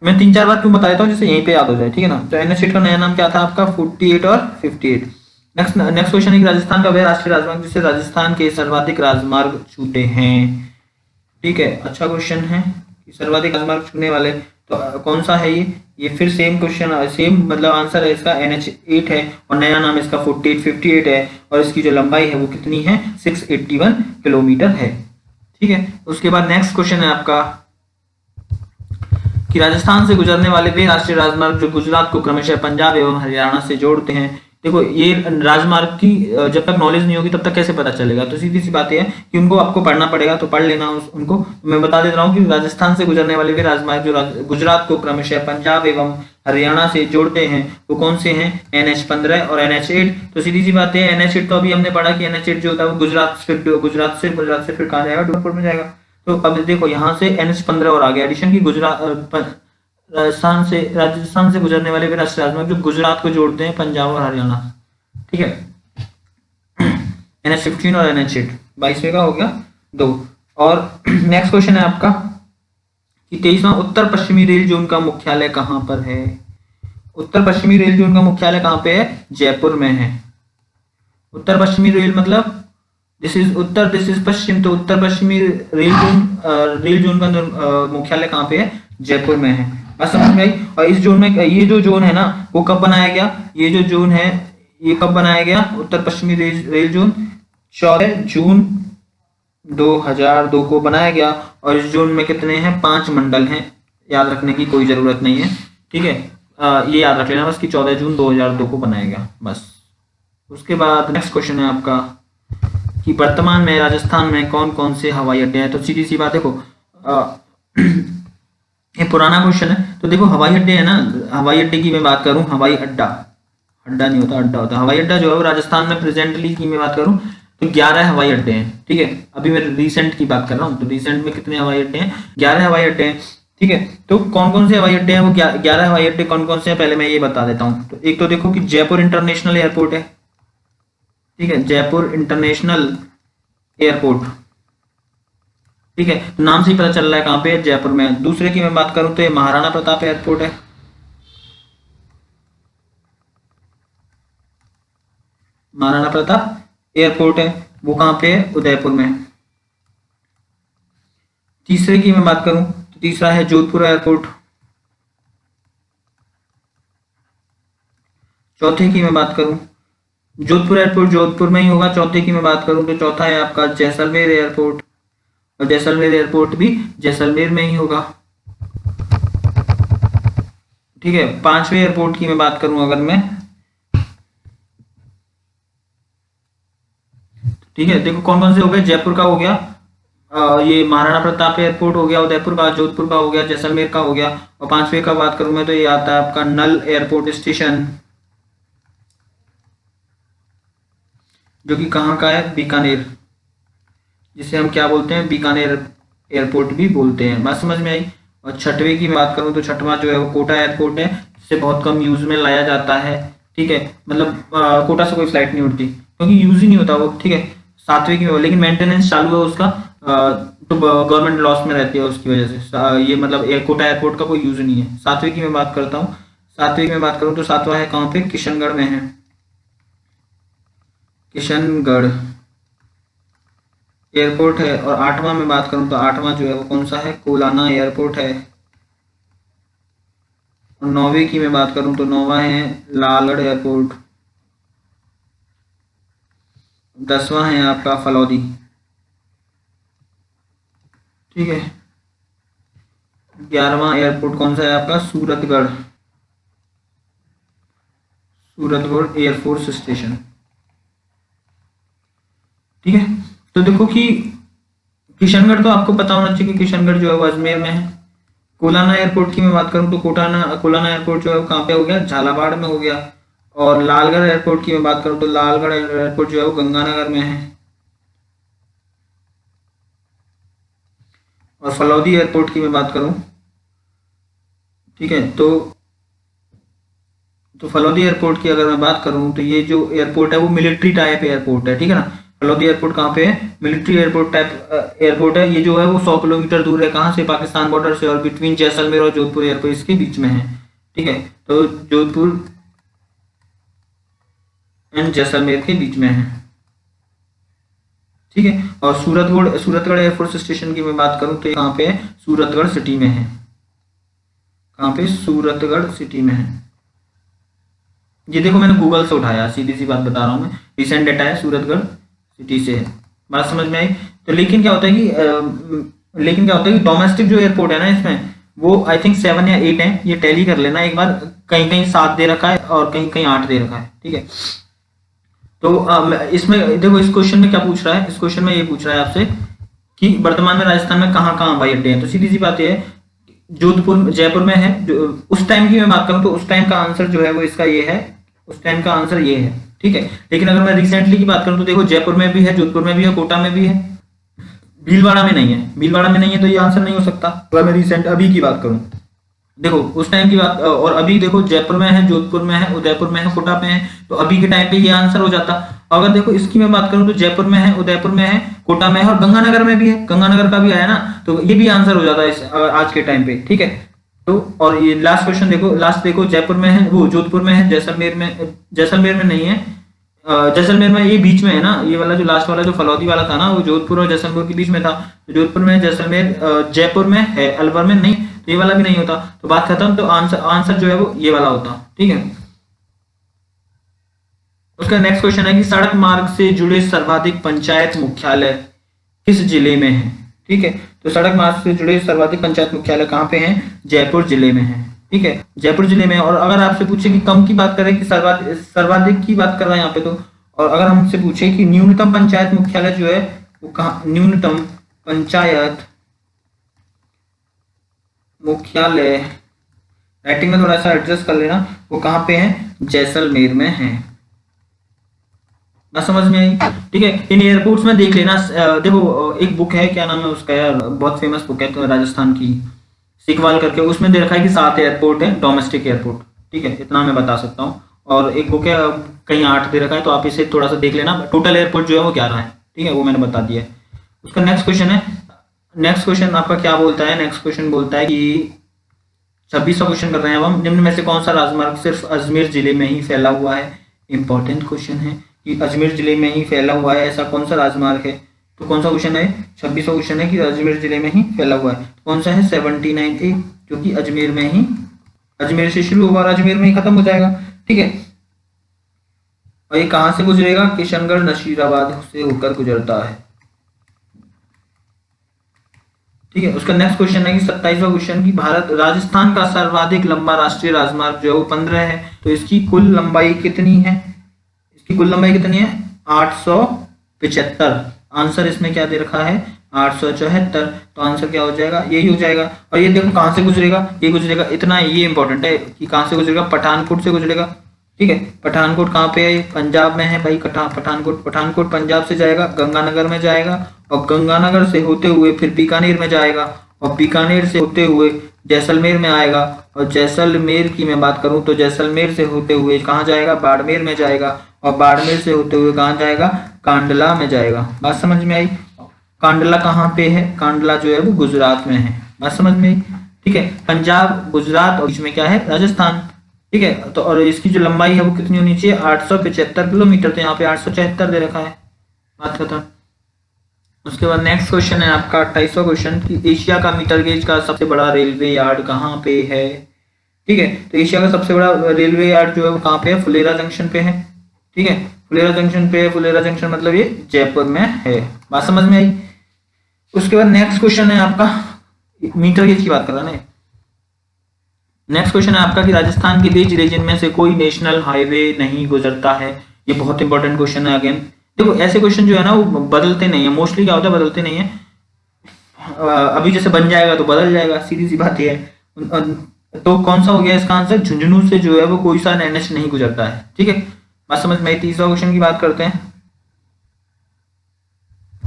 मैं 3-4 बार क्यों बता देता हूँ जिससे यहीं पे याद हो जाए। ठीक है ना, तो NH8 का नया नाम क्या था आपका? 48 और 58। नेक्स्ट क्वेश्चन है कि राजस्थान का वह राष्ट्रीय राजमार्ग जिससे राजस्थान के सर्वाधिक राजमार्ग छूटे हैं। ठीक है, अच्छा क्वेश्चन है कि सर्वाधिक राजमार्ग छूने वाले तो कौन सा है ये फिर सेम क्वेश्चन, सेम मतलब आंसर है इसका NH8 है, और नया नाम इसका 48 58 है, और इसकी जो लंबाई है वो कितनी है? 681 किलोमीटर है। ठीक है, उसके बाद नेक्स्ट क्वेश्चन है आपका कि राजस्थान से गुजरने वाले वे राष्ट्रीय राजमार्ग जो गुजरात को क्रमशः पंजाब एवं हरियाणा से जोड़ते हैं। देखो ये राजमार्ग की जब तक नॉलेज नहीं होगी तब तक कैसे पता चलेगा? तो सीधी सी बात है कि उनको आपको पढ़ना पड़ेगा, तो पढ़ लेना उनको। मैं बता दे रहा हूँ कि राजस्थान से गुजरने वाले वे राजमार्ग जो गुजरात को क्रमशः पंजाब एवं हरियाणा से जोड़ते हैं वो कौन से हैं? NH15 और NH8। तो सीधी सी बात है, NH8 तो अभी हमने पढ़ा कि NH8 जो होता है वो गुजरात से फिर कहाँ जाएगा? डूंगरपुर में जाएगा। तो अब देखो यहाँ से NH15 और आगे एडिशन की राजस्थान से गुजरने वाले वे राष्ट्रीय राजमार्ग जो गुजरात को जोड़ते हैं पंजाब और हरियाणा। ठीक है, NH15 और NH8 22वें का हो गया 2। और नेक्स्ट क्वेश्चन है आपका कि 23वां उत्तर पश्चिमी रेल जोन का मुख्यालय कहाँ पर है? उत्तर पश्चिमी रेल जोन का मुख्यालय कहाँ पे है? जयपुर में है। उत्तर पश्चिमी रेल मतलब दिस इज उत्तर, दिस इज पश्चिम, तो उत्तर पश्चिमी रेल जोन का मुख्यालय कहाँ पे है? जयपुर में है। बात समझ में आई। और इस जोन में ये जो जोन है ना वो कब बनाया गया, ये जो जोन है ये कब बनाया गया, उत्तर पश्चिमी रेल जोन 14 जून 2002 को बनाया गया। और इस जोन में कितने हैं, 5 मंडल हैं, याद रखने की कोई जरूरत नहीं है, ठीक है। ये याद रख लेना बस कि 14 जून 2002 को बनाया गया बस। उसके बाद नेक्स्ट क्वेश्चन है आपका कि वर्तमान में राजस्थान में कौन कौन से हवाई अड्डे हैं। तो सीधी सी बात देखो, ये पुराना क्वेश्चन है। तो देखो हवाई अड्डे है ना, हवाई अड्डे की मैं बात करूं, हवाई अड्डा, अड्डा नहीं होता अड्डा होता, हवाई अड्डा जो है वो राजस्थान में प्रेजेंटली की मैं बात करूं तो 11 हवाई अड्डे हैं, ठीक है। अभी मैं रिसेंट की बात कर रहा हूँ, तो रिसेंट में कितने हवाई अड्डे हैं, 11 हवाई अड्डे हैं, ठीक है। तो कौन कौन से हवाई अड्डे हैं, वो 11 हवाई अड्डे कौन कौन से हैं पहले मैं ये बता देता हूँ। तो एक तो देखो कि जयपुर इंटरनेशनल एयरपोर्ट है, ठीक है, जयपुर इंटरनेशनल एयरपोर्ट, ठीक है, तो नाम से ही पता चल रहा है कहाँ पे है, जयपुर में। दूसरे की मैं बात करूं तो ये महाराणा प्रताप एयरपोर्ट है, महाराणा प्रताप एयरपोर्ट है, वो कहाँ पे है, उदयपुर में। तीसरे की मैं बात करूं तो तीसरा है जोधपुर एयरपोर्ट। चौथे की मैं बात करूं, जोधपुर एयरपोर्ट जोधपुर में ही होगा। चौथे की मैं बात करूं तो चौथा है आपका जैसलमेर एयरपोर्ट, और जैसलमेर एयरपोर्ट भी जैसलमेर में ही होगा, ठीक है। पांचवें एयरपोर्ट की मैं बात करूं अगर मैं, ठीक है, देखो कौन कौन से हो गए, जयपुर का हो गया, ये महाराणा प्रताप एयरपोर्ट हो गया उदयपुर का, जोधपुर का हो गया, जैसलमेर का हो गया। और पांचवें का बात करूं मैं तो ये आता है आपका नल एयरपोर्ट स्टेशन, जो कि कहाँ का है, बीकानेर, जिसे हम क्या बोलते हैं, बीकानेर एयरपोर्ट भी बोलते हैं। बात समझ में आई। और छठवें की बात करूं तो छठवां जो है वो कोटा एयरपोर्ट है, जिसे बहुत कम यूज में लाया जाता है, ठीक है, मतलब कोटा से कोई फ्लाइट नहीं उड़ती क्योंकि यूज ही नहीं होता वो, ठीक है। सातवें की लेकिन मेंटेनेंस चालू है उसका, तो गवर्नमेंट लॉस में रहती है उसकी वजह से, ये मतलब कोटा एयरपोर्ट का कोई यूज नहीं है। सातवें की मैं बात करता हूँ, सातवें की मैं बात करूँ तो सातवां है कहाँ पे, किशनगढ़ में है, किशनगढ़ एयरपोर्ट है। और आठवां में बात करूं तो आठवां जो है वो कौन सा है, कोलाना एयरपोर्ट है। और नौवीं की मैं बात करूं तो नौवां है लालगढ़ एयरपोर्ट। 10वां है आपका फलौदी, ठीक है। 11वां एयरपोर्ट कौन सा है आपका, सूरतगढ़, सूरतगढ़ एयरफोर्स स्टेशन, ठीक है। तो देखो कि किशनगढ़ तो आपको पता होना चाहिए कि किशनगढ़ जो है वो अजमेर में है। कोलाना एयरपोर्ट की मैं बात करूं तो कोलाना एयरपोर्ट जो है वो कहाँ पे हो गया, झालावाड़ में हो गया। और लालगढ़ एयरपोर्ट की मैं बात करूं तो लालगढ़ एयरपोर्ट जो है वो गंगानगर में है। और फलौदी एयरपोर्ट की मैं बात करूं, ठीक है, तो फलौदी एयरपोर्ट की अगर मैं बात करूं तो ये जो एयरपोर्ट है वो मिलिट्री टाइप एयरपोर्ट है, ठीक है ना। फलौदी एयरपोर्ट कहाँ पे है, मिलिट्री एयरपोर्ट टाइप एयरपोर्ट है। ये जो है वो 100 किलोमीटर दूर है, कहाँ से, पाकिस्तान बॉर्डर से, और बिटवीन जैसलमेर और जोधपुर एयरपोर्ट इसके बीच में है, ठीक है। तो जोधपुर एंड जैसलमेर के बीच में है, ठीक है। और सूरतगढ़ एयरफोर्स स्टेशन की मैं बात करूं तो कहाँ पे है, सूरतगढ़ सिटी में है, कहाँ पे, सूरतगढ़ सिटी में है। ये देखो मैंने गूगल से उठाया, सीधी सी बात बता रहा हूँ मैं, रिसेंट डेटा है, सूरतगढ़ सिटी से है। बात समझ में आई। तो लेकिन क्या होता है कि डोमेस्टिक जो एयरपोर्ट है ना इसमें, वो आई थिंक 7 या 8 है, ये टैली कर लेना एक बार, कहीं कहीं 7 दे रखा है और कहीं कहीं 8 दे रखा है, ठीक है। तो इसमें देखो इस क्वेश्चन में क्या पूछ रहा है, इस क्वेश्चन में ये पूछ रहा है आपसे कि वर्तमान में राजस्थान में कहाँ कहाँ हवाई अड्डे हैं। तो सीधी सी बात ये है, जोधपुर जयपुर में है। जो उस टाइम की मैं बात करूं तो उस टाइम का आंसर जो है वो इसका ये है, उस टाइम का आंसर ये है, ठीक है। लेकिन अगर मैं रिसेंटली की बात करूं तो देखो जयपुर में भी है, जोधपुर में भी है, कोटा में भी है, भीलवाड़ा में नहीं है, भीलवाड़ा में नहीं है तो ये आंसर नहीं हो सकता। अगर मैं रिसेंट अभी की बात करूं, देखो उस टाइम की बात, और अभी देखो जयपुर में है, जोधपुर में है, उदयपुर में है, कोटा में है, तो अभी के टाइम पे ये आंसर हो जाता। अगर देखो इसकी मैं बात करूं तो जयपुर में है, उदयपुर में है, कोटा में है, और गंगानगर में भी है, गंगानगर का भी आया ना, तो ये भी आंसर हो जाता है आज के टाइम पे, ठीक है। तो और ये लास्ट क्वेश्चन देखो, लास्ट देखो जयपुर में है, वो जोधपुर में है, जैसलमेर में नहीं है, जैसलमेर में ये बीच में है ना, ये वाला जो लास्ट वाला जो फलौदी वाला था ना, वो जोधपुर और जैसलमेर के बीच में था। जोधपुर में, जैसलमेर, जयपुर में है, अलवर में नहीं, तो ये वाला भी नहीं होता, तो बात खत्म। तो आंसर जो है वो ये वाला होता। ठीक है, उसका नेक्स्ट क्वेश्चन है कि सड़क मार्ग से जुड़े सर्वाधिक पंचायत मुख्यालय किस जिले में है। ठीक है, तो सड़क मार्ग से जुड़े सर्वाधिक पंचायत मुख्यालय कहाँ पे हैं? जयपुर जिले में है। ठीक है, जयपुर जिले में। और अगर आपसे पूछे कि कम की बात करें कि सर्वाधिक की बात कर रहे हैं यहाँ पे, तो और अगर हमसे पूछे कि न्यूनतम पंचायत मुख्यालय जो है वो कहाँ, न्यूनतम पंचायत मुख्यालय, राइटिंग में थोड़ा सा एडजस्ट कर लेना, वो कहाँ पे है? जैसलमेर में है। ना समझ में आई? ठीक है, इन एयरपोर्ट्स में देख लेना। देखो एक बुक है, क्या नाम है उसका यार, बहुत फेमस बुक है तो राजस्थान की, सिकवाल करके, उसमें दे रखा है कि 7 एयरपोर्ट है डोमेस्टिक एयरपोर्ट। ठीक है, इतना मैं बता सकता हूँ। और एक बुक है कहीं 8 दे रखा है, तो आप इसे थोड़ा सा देख लेना। टोटल एयरपोर्ट जो है वो 11 है। ठीक है, वो मैंने बता दिया है। उसका नेक्स्ट क्वेश्चन है, नेक्स्ट क्वेश्चन आपका क्या बोलता है? नेक्स्ट क्वेश्चन बोलता है कि 26वां क्वेश्चन कर रहे हैं हम, निम्न में से कौन सा राजमार्ग सिर्फ अजमेर जिले में ही फैला हुआ है? इंपॉर्टेंट क्वेश्चन है कि अजमेर जिले में ही फैला हुआ है, ऐसा कौन सा राजमार्ग है? तो कौन सा क्वेश्चन है? 26वां क्वेश्चन है कि अजमेर जिले में ही फैला हुआ है। कौन सा है? 79A, जो कि अजमेर में ही, अजमेर से शुरू होगा और अजमेर में ही खत्म हो जाएगा। ठीक है, और ये कहाँ से गुजरेगा? किशनगढ़ नशीराबाद से होकर गुजरता है। ठीक है, उसका नेक्स्ट क्वेश्चन है कि 27वां क्वेश्चन की भारत राजस्थान का सर्वाधिक लंबा राष्ट्रीय राजमार्ग जो है वो 15 है, तो इसकी कुल लंबाई कितनी है? इसकी कुल लंबाई कितनी है? 875। आंसर इसमें क्या दे रखा है? 874। तो आंसर क्या हो जाएगा? यही हो जाएगा। और ये देखो कहाँ से गुजरेगा, ये गुजरेगा, इतना ये इंपॉर्टेंट है कि कहाँ से गुजरेगा? पठानकोट से गुजरेगा। ठीक है, पठानकोट कहाँ पे है? पंजाब में है भाई। पठानकोट पंजाब से जाएगा, गंगानगर में जाएगा, और गंगानगर से होते हुए फिर बीकानेर में जाएगा, और बीकानेर से होते हुए जैसलमेर में आएगा, और जैसलमेर की मैं बात करूं तो जैसलमेर से होते हुए कहाँ जाएगा? बाड़मेर में जाएगा, और बाड़मेर से होते हुए कहाँ जाएगा? कांडला में जाएगा। बात समझ में आई? कांडला कहाँ पे है? कांडला जो है वो गुजरात में है। बात समझ में आई? ठीक है, पंजाब, गुजरात, और बीच में क्या है? राजस्थान। ठीक है, तो और इसकी जो लंबाई है वो कितनी होनी चाहिए? 875 किलोमीटर, तो यहाँ पे 874 दे रखा है। बात खत्म। उसके बाद नेक्स्ट क्वेश्चन है आपका 28वां क्वेश्चन कि एशिया का मीटर गेज का सबसे बड़ा रेलवे यार्ड कहाँ पे है? ठीक है, तो एशिया का सबसे बड़ा रेलवे यार्ड जो है वो कहाँ पे है? फुलेरा जंक्शन पे है। ठीक है, फुलेरा जंक्शन पे है। फुलेरा जंक्शन मतलब ये जयपुर में है। बात समझ में आई? उसके बाद नेक्स्ट क्वेश्चन है आपका, मीटर गेज की बात कर रहा है। नेक्स्ट क्वेश्चन है आपका कि राजस्थान के बीच रीजन में से कोई नेशनल हाईवे नहीं गुजरता है। ये बहुत इंपॉर्टेंट क्वेश्चन है। अगेन देखो ऐसे क्वेश्चन जो है ना वो बदलते नहीं है, मोस्टली क्या होता है बदलते नहीं है। अभी जैसे बन जाएगा तो बदल जाएगा, सीधी सी बात ये है। तो कौन सा हो गया इसका आंसर? झुंझुनू से जो है वो कोई सा एनएच नहीं गुजरता है। ठीक है, बात समझ में आई? 30वां क्वेश्चन की बात करते हैं।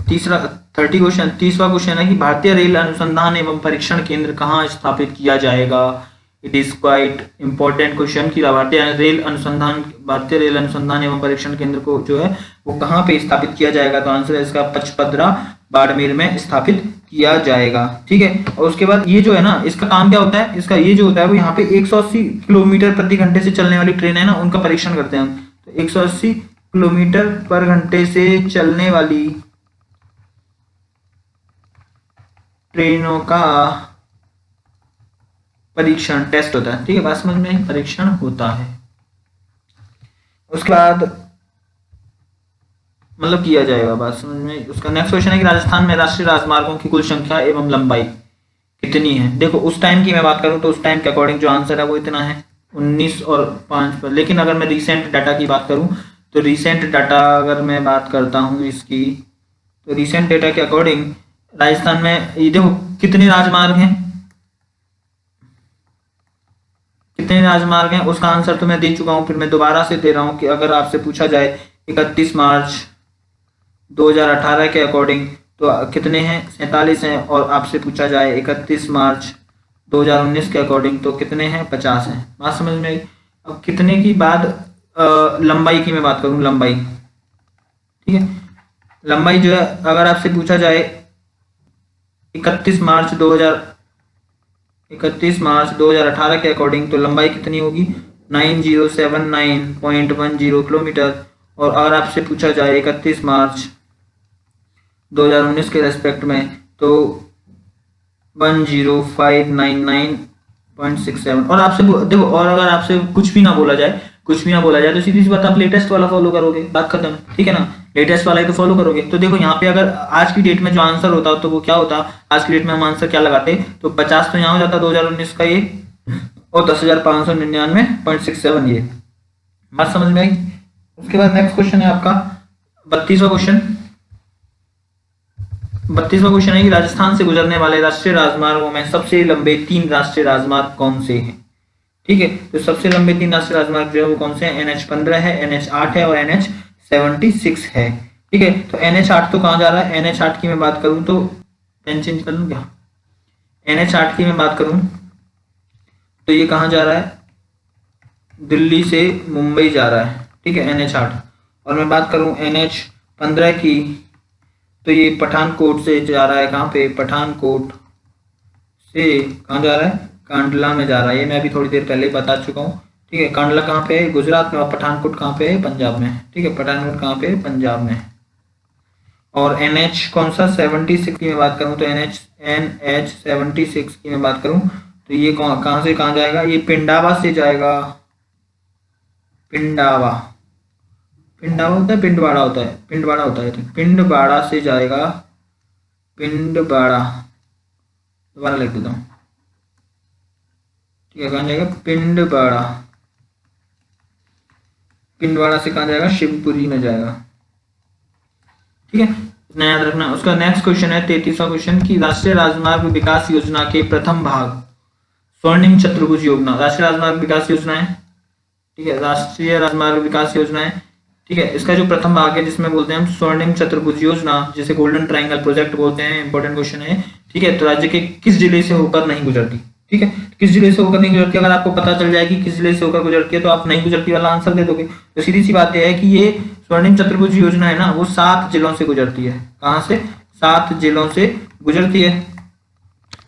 30वां क्वेश्चन है कि भारतीय रेल अनुसंधान एवं परीक्षण केंद्र कहाँ स्थापित किया जाएगा? It is quite important question कि भारतीय रेल अनुसंधान एवं परीक्षण केंद्र को जो है वो कहाँ पे स्थापित किया जाएगा? तो आंसर है इसका पचपदरा, बाड़मेर में स्थापित किया जाएगा। ठीक है, और उसके बाद ये जो है ना इसका काम क्या होता है? इसका ये जो होता है वो यहाँ पे 180 किलोमीटर प्रति घंटे से चलने वाली ट्रेन है ना, उनका परीक्षण करते हैं हम। तो 180 किलोमीटर पर घंटे से चलने वाली ट्रेनों का परीक्षण, टेस्ट होता है। ठीक है, बात समझ में? परीक्षण होता है। उसके बाद मतलब किया जाएगा। बात समझ में? उसका नेक्स्ट क्वेश्चन है कि राजस्थान में राष्ट्रीय राजमार्गों की कुल संख्या एवं लंबाई कितनी है? देखो उस टाइम की मैं बात करूं तो उस टाइम के अकॉर्डिंग जो आंसर है वो इतना है, 19 और 5 पर। लेकिन अगर मैं रिसेंट डाटा की बात करूं तो रिसेंट डाटा अगर मैं बात करता हूं इसकी, तो रिसेंट डाटा के अकॉर्डिंग राजस्थान में ये देखो कितने राजमार्ग हैं, कितने राजमार्ग हैं उसका आंसर तो मैं दे चुका हूं। फिर मैं दोबारा से दे रहा हूं कि अगर आपसे पूछा जाए 31 मार्च 2018 के अकॉर्डिंग तो कितने हैं? 47 हैं। और आपसे पूछा जाए 31 मार्च 2019 के अकॉर्डिंग तो कितने हैं? 50 हैं। बात समझ में आई? अब कितने की बाद लंबाई की मैं बात करूं, लंबाई, ठीक है, लंबाई जो है अगर आपसे पूछा जाए 31 मार्च 2018 के अकॉर्डिंग तो लंबाई कितनी होगी? 9079.10 किलोमीटर। और अगर आपसे पूछा जाए 31 मार्च 2019 के रेस्पेक्ट में तो 10599.67। और आपसे देखो, और अगर आपसे कुछ भी ना बोला जाए, तो सीधी सी बात आप लेटेस्ट वाला फॉलो करोगे, बात खत्म, ठीक है ना। लेटेस्ट वाला ही तो फॉलो करोगे। तो देखो यहाँ पे अगर आज की डेट में जो आंसर होता तो वो क्या होता, आज की डेट में हम आंसर क्या लगाते, तो 50 तो यहाँ हो जाता 2019 का ये, और 10,599.67 ये। बात समझ में आई। उसके बाद नेक्स्ट क्वेश्चन है आपका 32वां क्वेश्चन। 32वां क्वेश्चन है कि राजस्थान से गुजरने वाले राष्ट्रीय राजमार्गों में सबसे लंबे 3 राष्ट्रीय राजमार्ग कौन से हैं। ठीक है, तो सबसे लंबे 3 राष्ट्रीय राजमार्ग जो है वो कौन से हैं, NH15 है, NH8 है और NH76 है। ठीक है, तो NH8 तो कहाँ जा रहा है, NH8 की मैं बात करूं तो पेन चेंज कर लूं क्या, NH8 की मैं बात करूं तो ये कहाँ जा रहा है, दिल्ली से मुंबई जा रहा है। ठीक है, NH8। और मैं बात करूं NH15 की तो ये पठानकोट से जा रहा है, कहाँ पे, पठानकोट से कहाँ जा रहा है, कांडला में जा रहा है। ये मैं अभी थोड़ी देर पहले ही बता चुका हूँ। ठीक है, कांडला कहाँ पे है, गुजरात में, और पठानकोट कहाँ पे है, पंजाब में। ठीक है, पठानकोट कहाँ पे है, पंजाब में। और NH कौन सा 76 की मैं बात करूँ तो NH76 की मैं बात करूँ तो ये कहाँ से कहाँ जाएगा, ये पिंडावा से जाएगा, पिंडावा, पिंडावा होता है, पिंडवाड़ा होता है, पिंडवाड़ा होता है, तो पिंडवाड़ा से जाएगा, पिंडवाड़ा, दोबारा लिख देता हूँ। ठीक है, कहाँ जाएगा, पिंडवाड़ा, पिंडवाड़ा से कहाँ जाएगा, शिवपुरी में जाएगा। ठीक है, इतना याद रखना। उसका नेक्स्ट क्वेश्चन है 33वां क्वेश्चन की राष्ट्रीय राजमार्ग विकास योजना के प्रथम भाग स्वर्णिम चतुर्भुज योजना, राष्ट्रीय राजमार्ग विकास योजना है। ठीक है, राष्ट्रीय राजमार्ग विकास योजना है। ठीक है, इसका जो प्रथम भाग है जिसमें बोलते हैं हम स्वर्णिम चतुर्भुज योजना, जिसे गोल्डन ट्रायंगल प्रोजेक्ट बोलते हैं, इंपॉर्टेंट क्वेश्चन है। ठीक है, तो राज्य के किस जिले से होकर नहीं गुजरती। ठीक है, किस जिले से होकर नहीं गुजरती, अगर आपको पता चल जाए कि किस जिले से होकर गुजरती है तो आप नहीं गुजरती वाला आंसर दे दोगे। तो सीधी सी बात यह है कि ये स्वर्णिम चतुर्भुज योजना है ना, वो 7 जिलों से गुजरती है। कहां से, 7 जिलों से गुजरती है।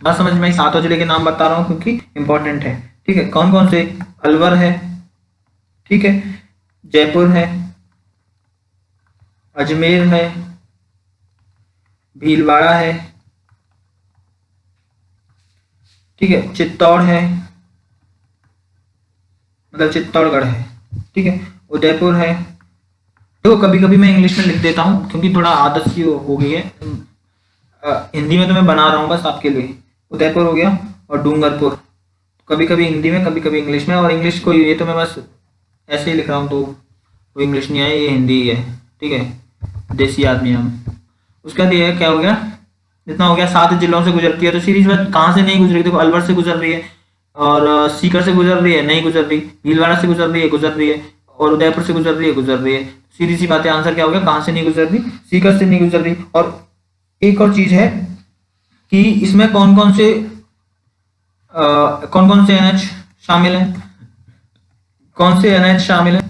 बात समझ में, 7 जिले के नाम बता रहा हूं क्योंकि इंपॉर्टेंट है। ठीक है, कौन कौन से, अलवर है, ठीक है, जयपुर है, अजमेर है, भीलवाड़ा है, ठीक है, चित्तौड़ है, मतलब चित्तौड़गढ़ है, ठीक है, उदयपुर है। देखो कभी कभी मैं इंग्लिश में लिख देता हूँ क्योंकि थोड़ा आदत सी हो गई है, हिंदी में तो मैं बना रहा हूँ बस आपके लिए। उदयपुर हो गया और डूंगरपुर, कभी कभी हिंदी में कभी कभी इंग्लिश में, और इंग्लिश को ये तो मैं बस ऐसे ही लिख रहा हूँ तो वो इंग्लिश नहीं है, ये हिंदी ही है। ठीक है, देसी आदमी हम। उसका ये क्या हो गया, जितना हो गया, 7 जिलों से गुजरती है। तो सीरीज में कहाँ से नहीं गुजर रही, देखो अलवर से गुजर रही है, और सीकर से गुजर रही है, नहीं गुजर रही, भीलवाड़ा से गुजर रही है, और उदयपुर से गुजर रही है। सीधी सी बात है, आंसर क्या हो गया, कहाँ से नहीं गुजर रही, सीकर से नहीं गुजर रही। और एक और चीज है कि इसमें कौन कौन से NH शामिल है, कौन से NH शामिल है,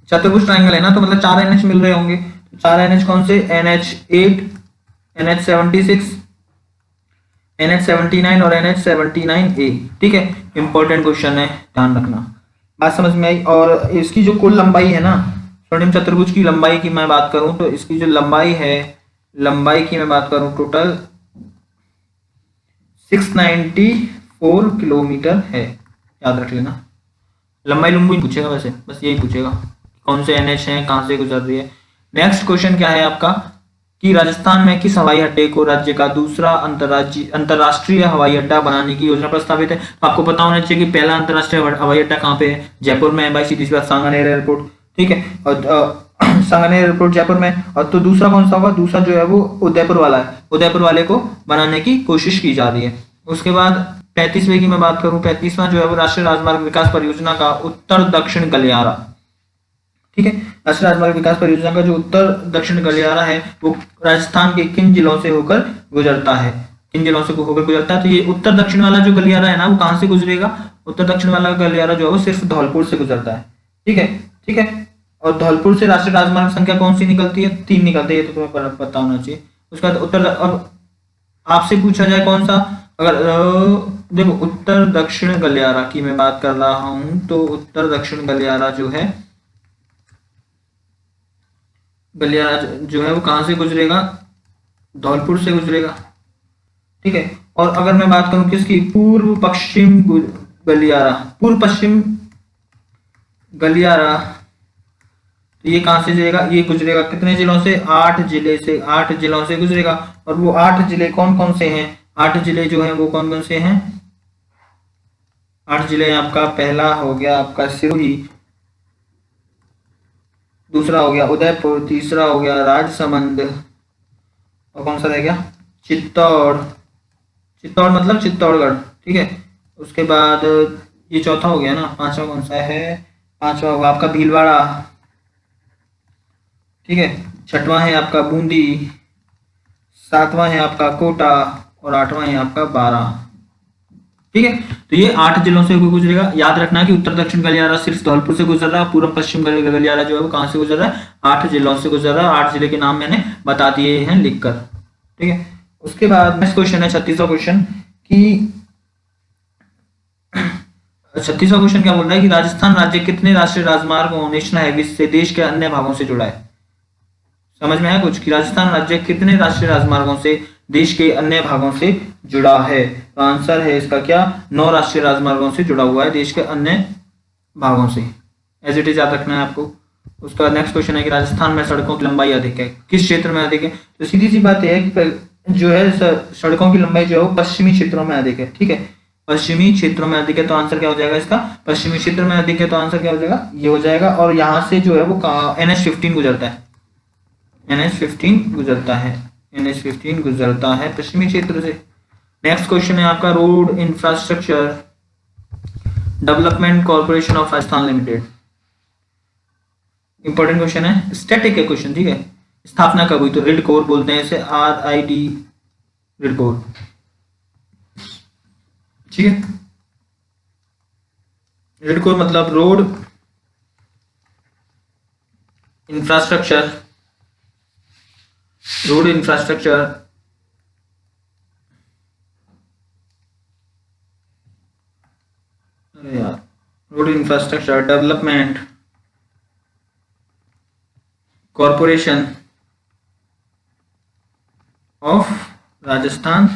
चतुर्भुज ट्रायंगल है ना, तो मतलब 4 NH मिल रहे होंगे। 4 NH कौन से, NH8, NH76, NH79 और NH79A। ठीक है, इंपॉर्टेंट क्वेश्चन है, ध्यान रखना। बात समझ में आई। और इसकी जो कुल लंबाई है ना, स्वर्णिम चतुर्भुज की लंबाई की मैं बात करूं तो इसकी जो लंबाई है, लंबाई की मैं बात करूं टोटल 694 किलोमीटर है, याद रख लेना। लंबाई लंबी पूछेगा वैसे, बस यही पूछेगा कौन से NH हैं, कहां से गुजर रही है। नेक्स्ट क्वेश्चन क्या है आपका कि राजस्थान में किस हवाई अड्डे को राज्य का दूसरा अंतरराष्ट्रीय हवाई अड्डा बनाने की योजना प्रस्तावित है। तो आपको पता होना चाहिए कि पहला अंतरराष्ट्रीय हवाई अड्डा कहाँ पे है, जयपुर में है भाई, सीधी सी बात, सांगानेर एयरपोर्ट। ठीक है, और सांगानेर एयरपोर्ट जयपुर में। और तो दूसरा कौन सा होगा, दूसरा जो है वो उदयपुर वाला है, उदयपुर वाले को बनाने की कोशिश की जा रही है। उसके बाद 35वें की मैं बात करूं, 35वां जो है वो राष्ट्रीय राजमार्ग विकास परियोजना का उत्तर दक्षिण गलियारा। ठीक है, राष्ट्रीय राजमार्ग विकास परियोजना का जो उत्तर दक्षिण गलियारा है वो राजस्थान के किन जिलों से होकर गुजरता है, किन जिलों से होकर गुजरता है। तो ये उत्तर दक्षिण वाला जो गलियारा है ना, वो कहां से गुजरेगा, उत्तर दक्षिण वाला गलियारा जो है वो सिर्फ धौलपुर से गुजरता है। ठीक है, ठीक है, और धौलपुर से राष्ट्रीय राजमार्ग संख्या कौन सी निकलती है, 3 निकलती है, तो तुम्हें पता होना चाहिए। उसके बाद उत्तर, अब आपसे पूछा जाए कौन सा, अगर देखो उत्तर दक्षिण गलियारा की मैं बात कर रहा हूं तो उत्तर दक्षिण गलियारा जो है, गलियारा जो है वो कहां से गुजरेगा, धौलपुर से गुजरेगा। ठीक है, और अगर मैं बात करूं किसकी, पूर्व पश्चिम गलियारा, पूर्व पश्चिम गलियारा, तो ये कहां से जाएगा, ये गुजरेगा कितने जिलों से, 8 जिले से, 8 जिलों से गुजरेगा। और वो 8 जिले कौन कौन से हैं, 8 जिले जो हैं वो कौन कौन से हैं, 8 जिले आपका, पहला हो गया आपका सिरोही, दूसरा हो गया उदयपुर, तीसरा हो गया राजसमंद, और कौन सा रह गया, चित्तौड़, चित्तौड़ मतलब चित्तौड़गढ़, ठीक है। उसके बाद ये चौथा हो गया ना, पांचवा कौन सा है, पांचवा होगा आपका भीलवाड़ा, ठीक है। छठवां है आपका बूंदी, सातवां है आपका कोटा, और आठवां है आपका बारा, ठीक है। तो ये 8 जिलों से गुजरेगा। याद रखना कि उत्तर दक्षिण गलियारा सिर्फ धौलपुर से गुजर रहा है, पूर्व पश्चिम गलियारा जो है वो कहां से गुजर रहा है, 8 जिलों से गुजर रहा है। 8 जिले के नाम मैंने बता दिए हैं लिखकर, ठीक है। उसके बाद नेक्स्ट क्वेश्चन है 36वां क्वेश्चन कि 36वां क्वेश्चन क्या बोल रहा है कि राजस्थान राज्य कितने राष्ट्रीय राजमार्गों, नेशनल हाईवे से देश के अन्य भागों से जुड़ा है। समझ में आया कुछ, कि राजस्थान राज्य कितने राष्ट्रीय राजमार्गों से देश के अन्य भागों से जुड़ा है। तो आंसर है इसका क्या, 9 राष्ट्रीय राजमार्गों से जुड़ा हुआ है देश के अन्य भागों से, एज इट इज याद रखना है आपको। उसका नेक्स्ट क्वेश्चन है कि राजस्थान में सड़कों की लंबाई अधिक है, किस क्षेत्र में अधिक है। तो सीधी सी बात यह है कि जो है सड़कों की लंबाई जो है वो पश्चिमी क्षेत्रों में अधिक है, ठीक है, पश्चिमी क्षेत्रों में अधिक है। तो आंसर क्या हो जाएगा इसका, पश्चिमी क्षेत्र में अधिक है, तो आंसर क्या हो जाएगा, ये हो जाएगा। और यहाँ से जो है वो NH15 गुजरता है, NH15 गुजरता है, NH15 गुजरता है पश्चिमी क्षेत्र से। नेक्स्ट क्वेश्चन है आपका road infrastructure development corporation of Rajasthan limited. Important question है, स्टैटिक है क्वेश्चन, ठीक है। स्थापना कब हुई, तो रिडकोर बोलते हैं इसे, RID, रिडकोर, ठीक है। रिडकोर मतलब रोड इंफ्रास्ट्रक्चर, रोड इंफ्रास्ट्रक्चर, अरे यार, road infrastructure development corporation of Rajasthan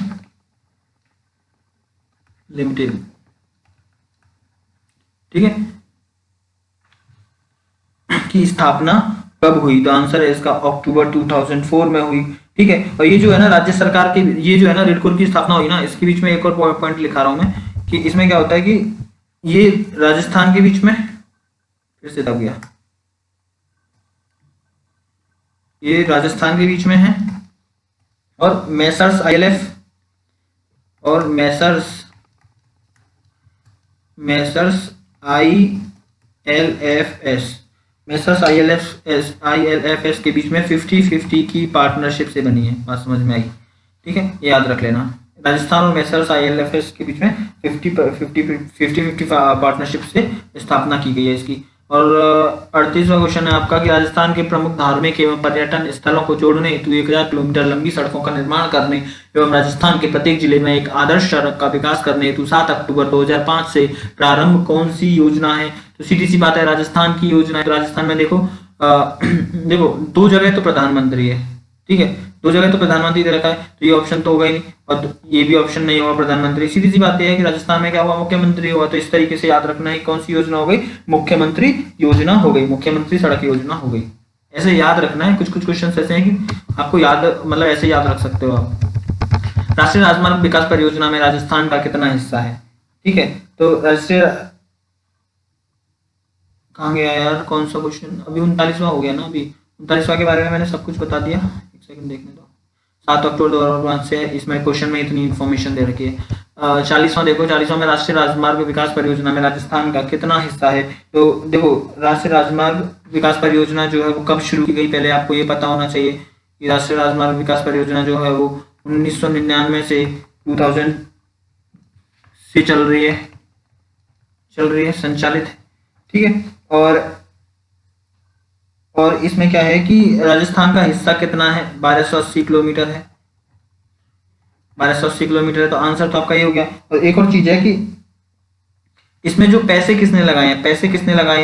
limited, ठीक है, की स्थापना कब हुई। तो आंसर है इसका अक्टूबर 2004 में हुई, ठीक है। और ये जो है ना राज्य सरकार के, ये जो है ना रिडकोर की स्थापना हुई ना, इसके बीच में एक और पॉइंट लिखा रहा हूं मैं कि इसमें क्या होता है कि ये राजस्थान के बीच में, फिर से दब गया, ये राजस्थान के बीच में है, और मैसर्स ILF और मैसर्स ILFS के बीच में 50-50 की पार्टनरशिप से बनी है, बात समझ में आई, ठीक है, ये याद रख लेना। राजस्थान और मैसर्स ILFS के बीच में 50-50 पार्टनरशिप से स्थापना की गई है इसकी। और 38वां क्वेश्चन है आपका कि राजस्थान के प्रमुख धार्मिक एवं पर्यटन स्थलों को जोड़ने हेतु 1000 किलोमीटर लंबी सड़कों का निर्माण करने एवं राजस्थान के प्रत्येक जिले में एक आदर्श सड़क का विकास करने हेतु 7 अक्टूबर 2005 से प्रारंभ कौन सी योजना है। तो सीधी सी बात है, राजस्थान की योजना है। तो राजस्थान में देखो देखो 2 जगह तो प्रधानमंत्री है, ठीक है, 2 जगह तो प्रधानमंत्री दे रखा है, तो ये ऑप्शन तो होगा ही नहीं, और ये भी ऑप्शन नहीं होगा प्रधानमंत्री। सीधी सी बात यह है कि राजस्थान में क्या हुआ, मुख्यमंत्री हुआ। तो इस तरीके से याद रखना है कौन सी योजना हो गई, मुख्यमंत्री योजना हो गई, मुख्यमंत्री सड़क योजना हो गई। ऐसे याद रखना है, कुछ कुछ क्वेश्चन ऐसे हैं कि आपको याद, मतलब ऐसे याद रख सकते हो आप। राष्ट्रीय राजमार्ग विकास परियोजना में राजस्थान का कितना हिस्सा है, ठीक है। तो राष्ट्रीय, कहाँ गया यार, कौन सा क्वेश्चन, अभी 39वां हो गया ना, अभी 39वां के बारे में मैंने सब कुछ बता दिया, एक सेकंड देखने दो। 7 अक्टूबर 2005 से इसमें क्वेश्चन में इतनी इन्फॉर्मेशन दे रखी है। 40वां देखो, 40वां में राष्ट्रीय राजमार्ग विकास परियोजना में राजस्थान का कितना हिस्सा है। तो देखो राष्ट्रीय राजमार्ग विकास परियोजना जो है वो कब शुरू की गई, पहले आपको ये पता होना चाहिए कि राष्ट्रीय राजमार्ग विकास परियोजना जो है वो 1999 से 2000 से चल रही है, संचालित है, ठीक है। और इसमें क्या है कि राजस्थान का हिस्सा कितना है, 1280 किलोमीटर है, 1280 किलोमीटर है। तो आंसर तो आपका ये हो गया। और एक और चीज है कि इसमें जो पैसे किसने लगाए हैं, किसने लगाए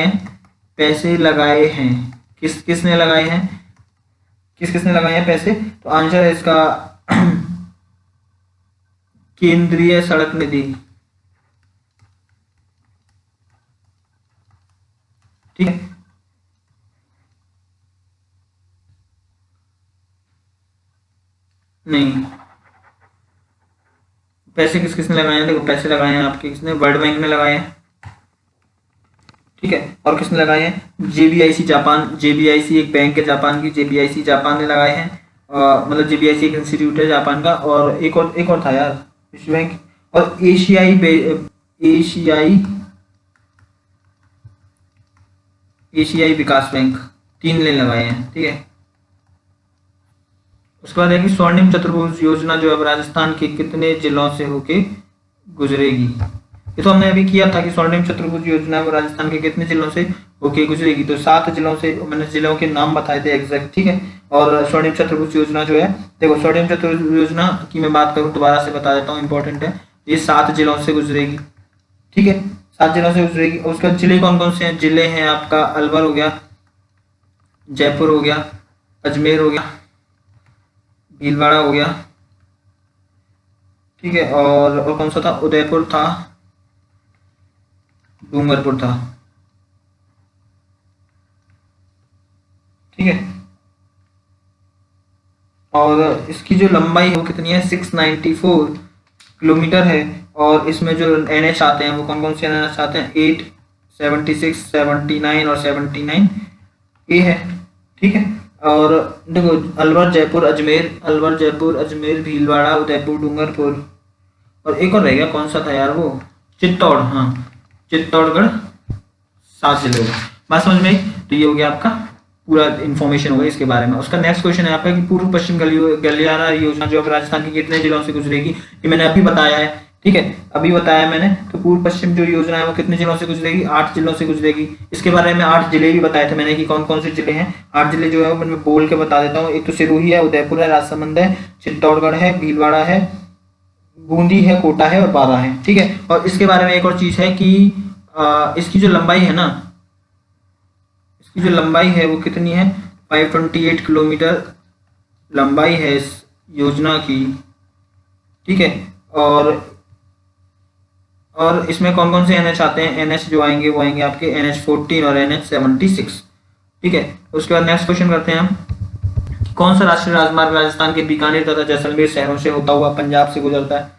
हैं पैसे। तो आंसर है इसका केंद्रीय सड़क निधि, ठीक है। नहीं, पैसे किस किसने लगाए हैं? देखो पैसे लगाए हैं आपके किसने, वर्ल्ड बैंक ने लगाए हैं, ठीक है। और किसने लगाए हैं? जेबीआईसी जापान, जेबीआईसी एक बैंक है जापान की, जेबीआईसी जापान ने लगाए हैं। मतलब जेबीआईसी एक इंस्टीट्यूट है जापान का। और एक और था यार, विश्व बैंक और एशियाई एशियाई विकास बैंक, 3 ने लगाए हैं, ठीक है। उसके बाद है कि स्वर्णिम चतुर्भुज योजना जो अब राजस्थान के कितने जिलों से होके गुजरेगी? ये तो हमने अभी किया था कि स्वर्णिम चतुर्भुज योजना वो राजस्थान के कितने जिलों से होके गुजरेगी, तो 7 जिलों से, मैंने जिलों के नाम बताए थे एग्जैक्ट, ठीक है। और स्वर्णिम चतुर्भुज योजना जो है, देखो स्वर्णिम चतुर्भुज योजना की मैं बात करूँ, दोबारा से बता देता हूँ, इंपॉर्टेंट है, ये 7 जिलों से गुजरेगी, ठीक है। 7 जिलों से गुजरेगी। उसका जिले कौन कौन से हैं? जिले हैं आपका अलवर हो गया, जयपुर हो गया, अजमेर हो गया, भीलवाड़ा हो गया, ठीक है। और कौन सा था? उदयपुर था, डूंगरपुर था, ठीक है। और इसकी जो लंबाई है वो कितनी है? 694 किलोमीटर है। और इसमें जो एनएच आते हैं वो कौन कौन से एनएच आते हैं? 8, 76, 79 और 79 ए है, ठीक है। और देखो अलवर जयपुर अजमेर भीलवाड़ा उदयपुर डूंगरपुर, और एक और रह गया, कौन सा था यार वो? चित्तौड़, हाँ चित्तौड़गढ़, 7 जिले हो गए। बात समझ में आई? तो ये हो गया आपका पूरा इन्फॉर्मेशन होगा इसके बारे में। उसका नेक्स्ट क्वेश्चन है आपका कि पूर्व पश्चिम गलियारा योजना जो अब राजस्थान के कितने जिलों से गुजरेगी? ये मैंने अभी बताया है, ठीक है, अभी बताया मैंने। तो पूर्व पश्चिम जो योजना है वो कितने जिलों से गुजरेगी? 8 जिलों से गुजरेगी। इसके बारे में 8 जिले भी बताए थे मैंने कि कौन कौन से जिले हैं। 8 जिले जो है वो मैं बोल के बता देता हूँ। एक तो सिरोही है, उदयपुर है, राजसमंद है, चित्तौड़गढ़ है, भीलवाड़ा है, बूंदी है, कोटा है और बारां है, ठीक है। और इसके बारे में एक और चीज है कि इसकी जो लंबाई है ना, इसकी जो लंबाई है वो कितनी है? 528 किलोमीटर लंबाई है इस योजना की, ठीक है। और इसमें कौन कौन से एनएच आते हैं? एनएच जो आएंगे वो आएंगे आपके NH 14 और NH 76, ठीक है। उसके बाद नेक्स्ट क्वेश्चन करते हैं हम, कौन सा राष्ट्रीय राजमार्ग राजस्थान के बीकानेर तथा जैसलमेर शहरों से होता हुआ पंजाब से गुजरता है?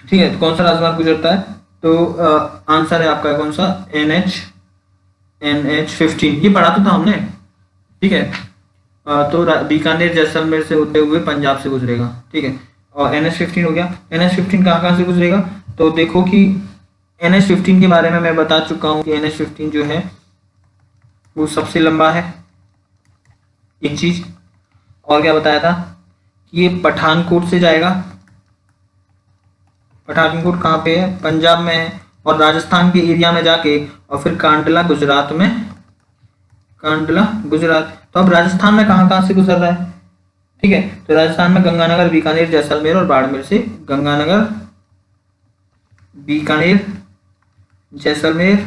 ठीक है, तो कौन सा राजमार्ग गुजरता है? तो आंसर है आपका कौन सा? NH 15, ये पढ़ा तो था हमने, ठीक है। तो बीकानेर जैसलमेर से होते हुए पंजाब से गुजरेगा, ठीक है। और NH 15 हो गया। NH 15 कहाँ कहाँ से गुजरेगा? तो देखो कि NH 15 के बारे में मैं बता चुका हूँ कि NH 15 जो है वो सबसे लंबा है, एक चीज। और क्या बताया था कि ये पठानकोट से जाएगा। पठानकोट कहाँ पे है? पंजाब में है। और राजस्थान के एरिया में जाके और फिर कांडला गुजरात में, कांडला गुजरात। तो अब राजस्थान में कहाँ कहाँ से गुजर रहा है? ठीक है, तो राजस्थान में गंगानगर, बीकानेर, जैसलमेर और बाड़मेर से। गंगानगर, बीकानेर, जैसलमेर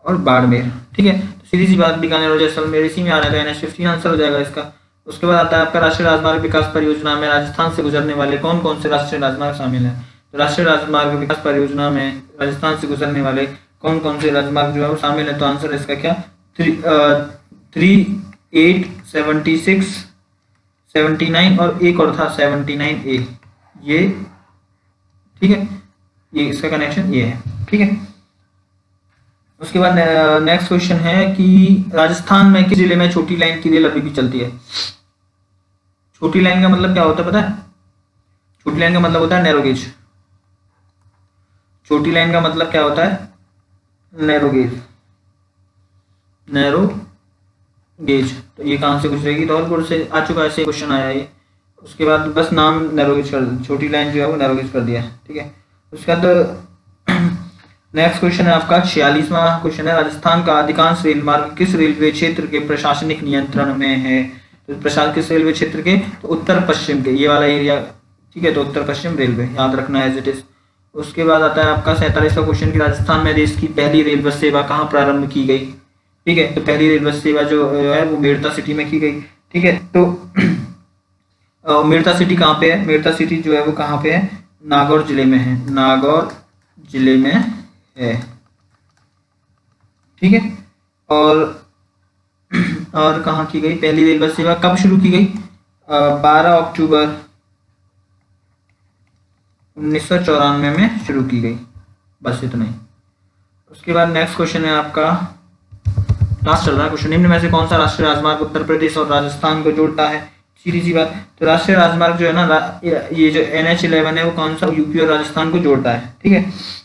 और बाड़मेर, ठीक है। तो सीधी सी बात, बीकानेर और जैसलमेर इसी में आ रहा है, NH 15 आंसर हो जाएगा इसका। उसके बाद आता है आपका राष्ट्रीय राजमार्ग विकास परियोजना में राजस्थान से गुजरने वाले कौन कौन से राष्ट्रीय राजमार्ग शामिल हैं? तो राष्ट्रीय राजमार्ग विकास परियोजना में राजस्थान से गुजरने वाले कौन कौन से राजमार्ग जो है वो शामिल है? तो आंसर है इसका क्या? 38, 76, 79 और एक और था 79A, ये, ठीक है, ये इसका कनेक्शन ये है, ठीक है। उसके बाद नेक्स्ट क्वेश्चन है कि राजस्थान में किस जिले में छोटी लाइन की रेल अभी भी चलती है? छोटी लाइन का मतलब क्या होता है पता है? छोटी लाइन का मतलब होता है नैरो गेज। छोटी लाइन का मतलब क्या होता है? Narrow gauge, narrow gauge. तो ये कहाँ से गुजरेगी? धौलपुर से आ चुका है, ऐसे क्वेश्चन आया है। उसके बाद बस नाम नैरो गेज कर, छोटी लाइन जो है वो नैरो गेज कर दिया है, ठीक है। उसके बाद नेक्स्ट क्वेश्चन है आपका 46वां क्वेश्चन है, राजस्थान का अधिकांश रेल मार्ग किस रेलवे क्षेत्र के प्रशासनिक नियंत्रण में है? तो प्रशासन किस रेलवे क्षेत्र के? तो उत्तर पश्चिम के, ये वाला एरिया, ठीक है। तो उत्तर पश्चिम रेलवे याद रखना है एज इट इज। उसके बाद आता है आपका 47वां क्वेश्चन की राजस्थान में देश की पहली रेल बस सेवा कहाँ प्रारंभ की गई? ठीक है, तो पहली रेल बस सेवा जो है वो मेड़ता सिटी में की गई, ठीक है। तो मेड़ता सिटी कहाँ पे है? मेड़ता सिटी जो है वो कहाँ पे है? नागौर जिले में है, नागौर जिले में है, ठीक है। और कहाँ की गई पहली रेल बस सेवा? कब शुरू की गई? 12 अक्टूबर 1994 में शुरू की गई। बस इतना ही। उसके बाद नेक्स्ट क्वेश्चन है आपका, लास्ट चल रहा है क्वेश्चन, निम्न में से कौन सा राष्ट्रीय राजमार्ग उत्तर प्रदेश और राजस्थान को जोड़ता है? सीधी सी बात, तो राष्ट्रीय राजमार्ग जो है ना, ये जो NH11 है वो कौन सा यूपी और राजस्थान को जोड़ता है, ठीक है।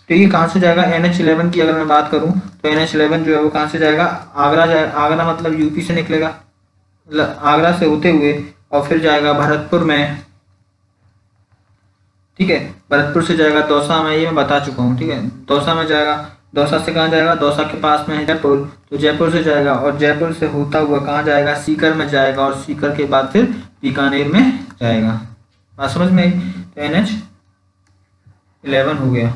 तो ये कहाँ से जाएगा? NH11 की अगर मैं बात करूं तो NH11 जो है वो कहाँ से जाएगा? आगरा आगरा मतलब यूपी से निकलेगा, आगरा से होते हुए और फिर जाएगा भरतपुर में, ठीक है। भरतपुर से जाएगा दौसा में, ये मैं बता चुका हूँ, ठीक है। दौसा में जाएगा, दौसा से कहाँ जाएगा? दौसा के पास में है जयपुर, तो जयपुर से जाएगा और जयपुर से होता हुआ कहाँ जाएगा? सीकर में जाएगा और सीकर के बाद फिर बीकानेर में जाएगा। बात समझ में आई? तो NH11 हो गया।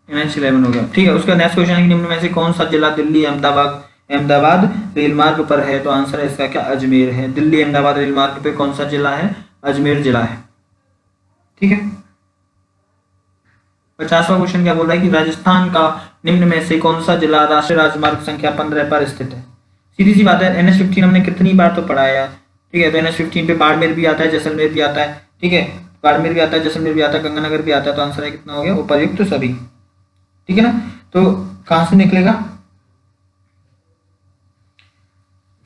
NH11 हो गया, ठीक है। उसका नेक्स्ट क्वेश्चन है कि निम्न में से कौन सा जिला दिल्ली अहमदाबाद रेल मार्ग पर है? तो आंसर है इसका क्या? अजमेर है। दिल्ली अहमदाबाद रेल मार्ग पे कौन सा जिला है? अजमेर जिला है, ठीक है। 50वां क्वेश्चन क्या बोल रहा है कि राजस्थान का निम्न में से कौन सा जिला राष्ट्रीय राजमार्ग संख्या 15 पर स्थित है? सीधी सी बात है, NH15 हमने कितनी बार तो पढ़ा है यार, ठीक है। तो NH15 पे बाड़मेर भी आता है, जैसलमेर भी आता है, ठीक है। बाड़मेर भी आता है, जैसलमेर भी आता है, गंगानगर भी आता है। तो आंसर है कितना हो गया? उपर्युक्त सभी, ठीक है ना। तो कहां से निकलेगा?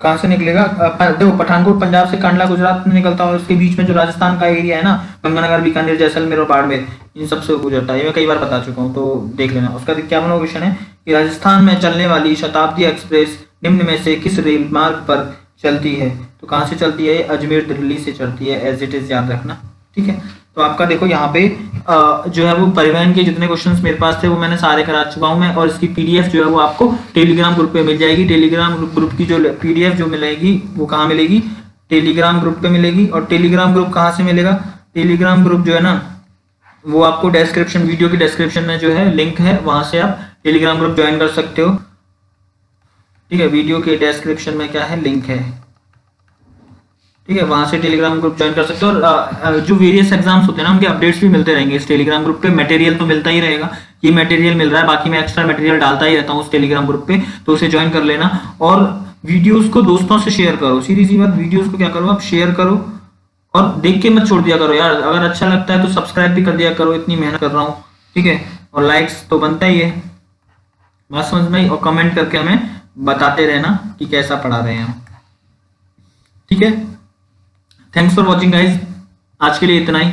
कहां से निकलेगा? देखो, पठानकोट पंजाब से, कांडला गुजरात में निकलता है और उसके बीच में जो राजस्थान का एरिया है ना, गंगानगर, बीकानेर, जैसलमेर और बाड़मेर, इन सबसे गुजरता है। ये मैं कई बार बता चुका हूँ, तो देख लेना। उसका 51वां क्वेश्चन है कि राजस्थान में चलने वाली शताब्दी एक्सप्रेस निम्न में से किस रेल मार्ग पर चलती है? तो कहां से चलती है? अजमेर दिल्ली से चलती है, एज इट इज याद रखना, ठीक है। तो आपका देखो यहाँ पे जो है वो परिवहन के जितने क्वेश्चंस मेरे पास थे वो मैंने सारे करा चुका हूँ मैं, और इसकी PDF जो है वो आपको टेलीग्राम ग्रुप पे मिल जाएगी। टेलीग्राम ग्रुप की जो PDF जो मिलेगी वो कहाँ मिलेगी? टेलीग्राम ग्रुप पे मिलेगी। और टेलीग्राम ग्रुप कहाँ से मिलेगा? टेलीग्राम ग्रुप जो है ना वो आपको डिस्क्रिप्शन, वीडियो की डिस्क्रिप्शन में जो है लिंक है, वहां से आप टेलीग्राम ग्रुप ज्वाइन कर सकते हो, ठीक है। वीडियो के डिस्क्रिप्शन में क्या है? लिंक है, ठीक है। वहां से टेलीग्राम ग्रुप ज्वाइन कर सकते हो। और जो वेरियस एग्जाम्स होते हैं ना उनके अपडेट्स भी मिलते रहेंगे इस टेलीग्राम ग्रुप पे। मटेरियल तो मिलता ही रहेगा, ये मटेरियल मिल रहा है, बाकी मैं एक्स्ट्रा मटेरियल डालता ही रहता हूँ उस टेलीग्राम ग्रुप पे, तो उसे ज्वाइन कर लेना। और वीडियोस को दोस्तों से शेयर करो, सीधी सी बात, वीडियोस को क्या करो आप? शेयर करो और देख के मत छोड़ दिया करो यार। अगर अच्छा लगता है तो सब्सक्राइब भी कर दिया करो, इतनी मेहनत कर रहा हूँ, ठीक है। और लाइक्स तो बनता ही है, बात समझ में आई? और कमेंट करके हमें बताते रहना कि कैसा पढ़ा रहे हैं हम, ठीक है। थैंक्स फॉर वॉचिंग गाइज, आज के लिए इतना ही।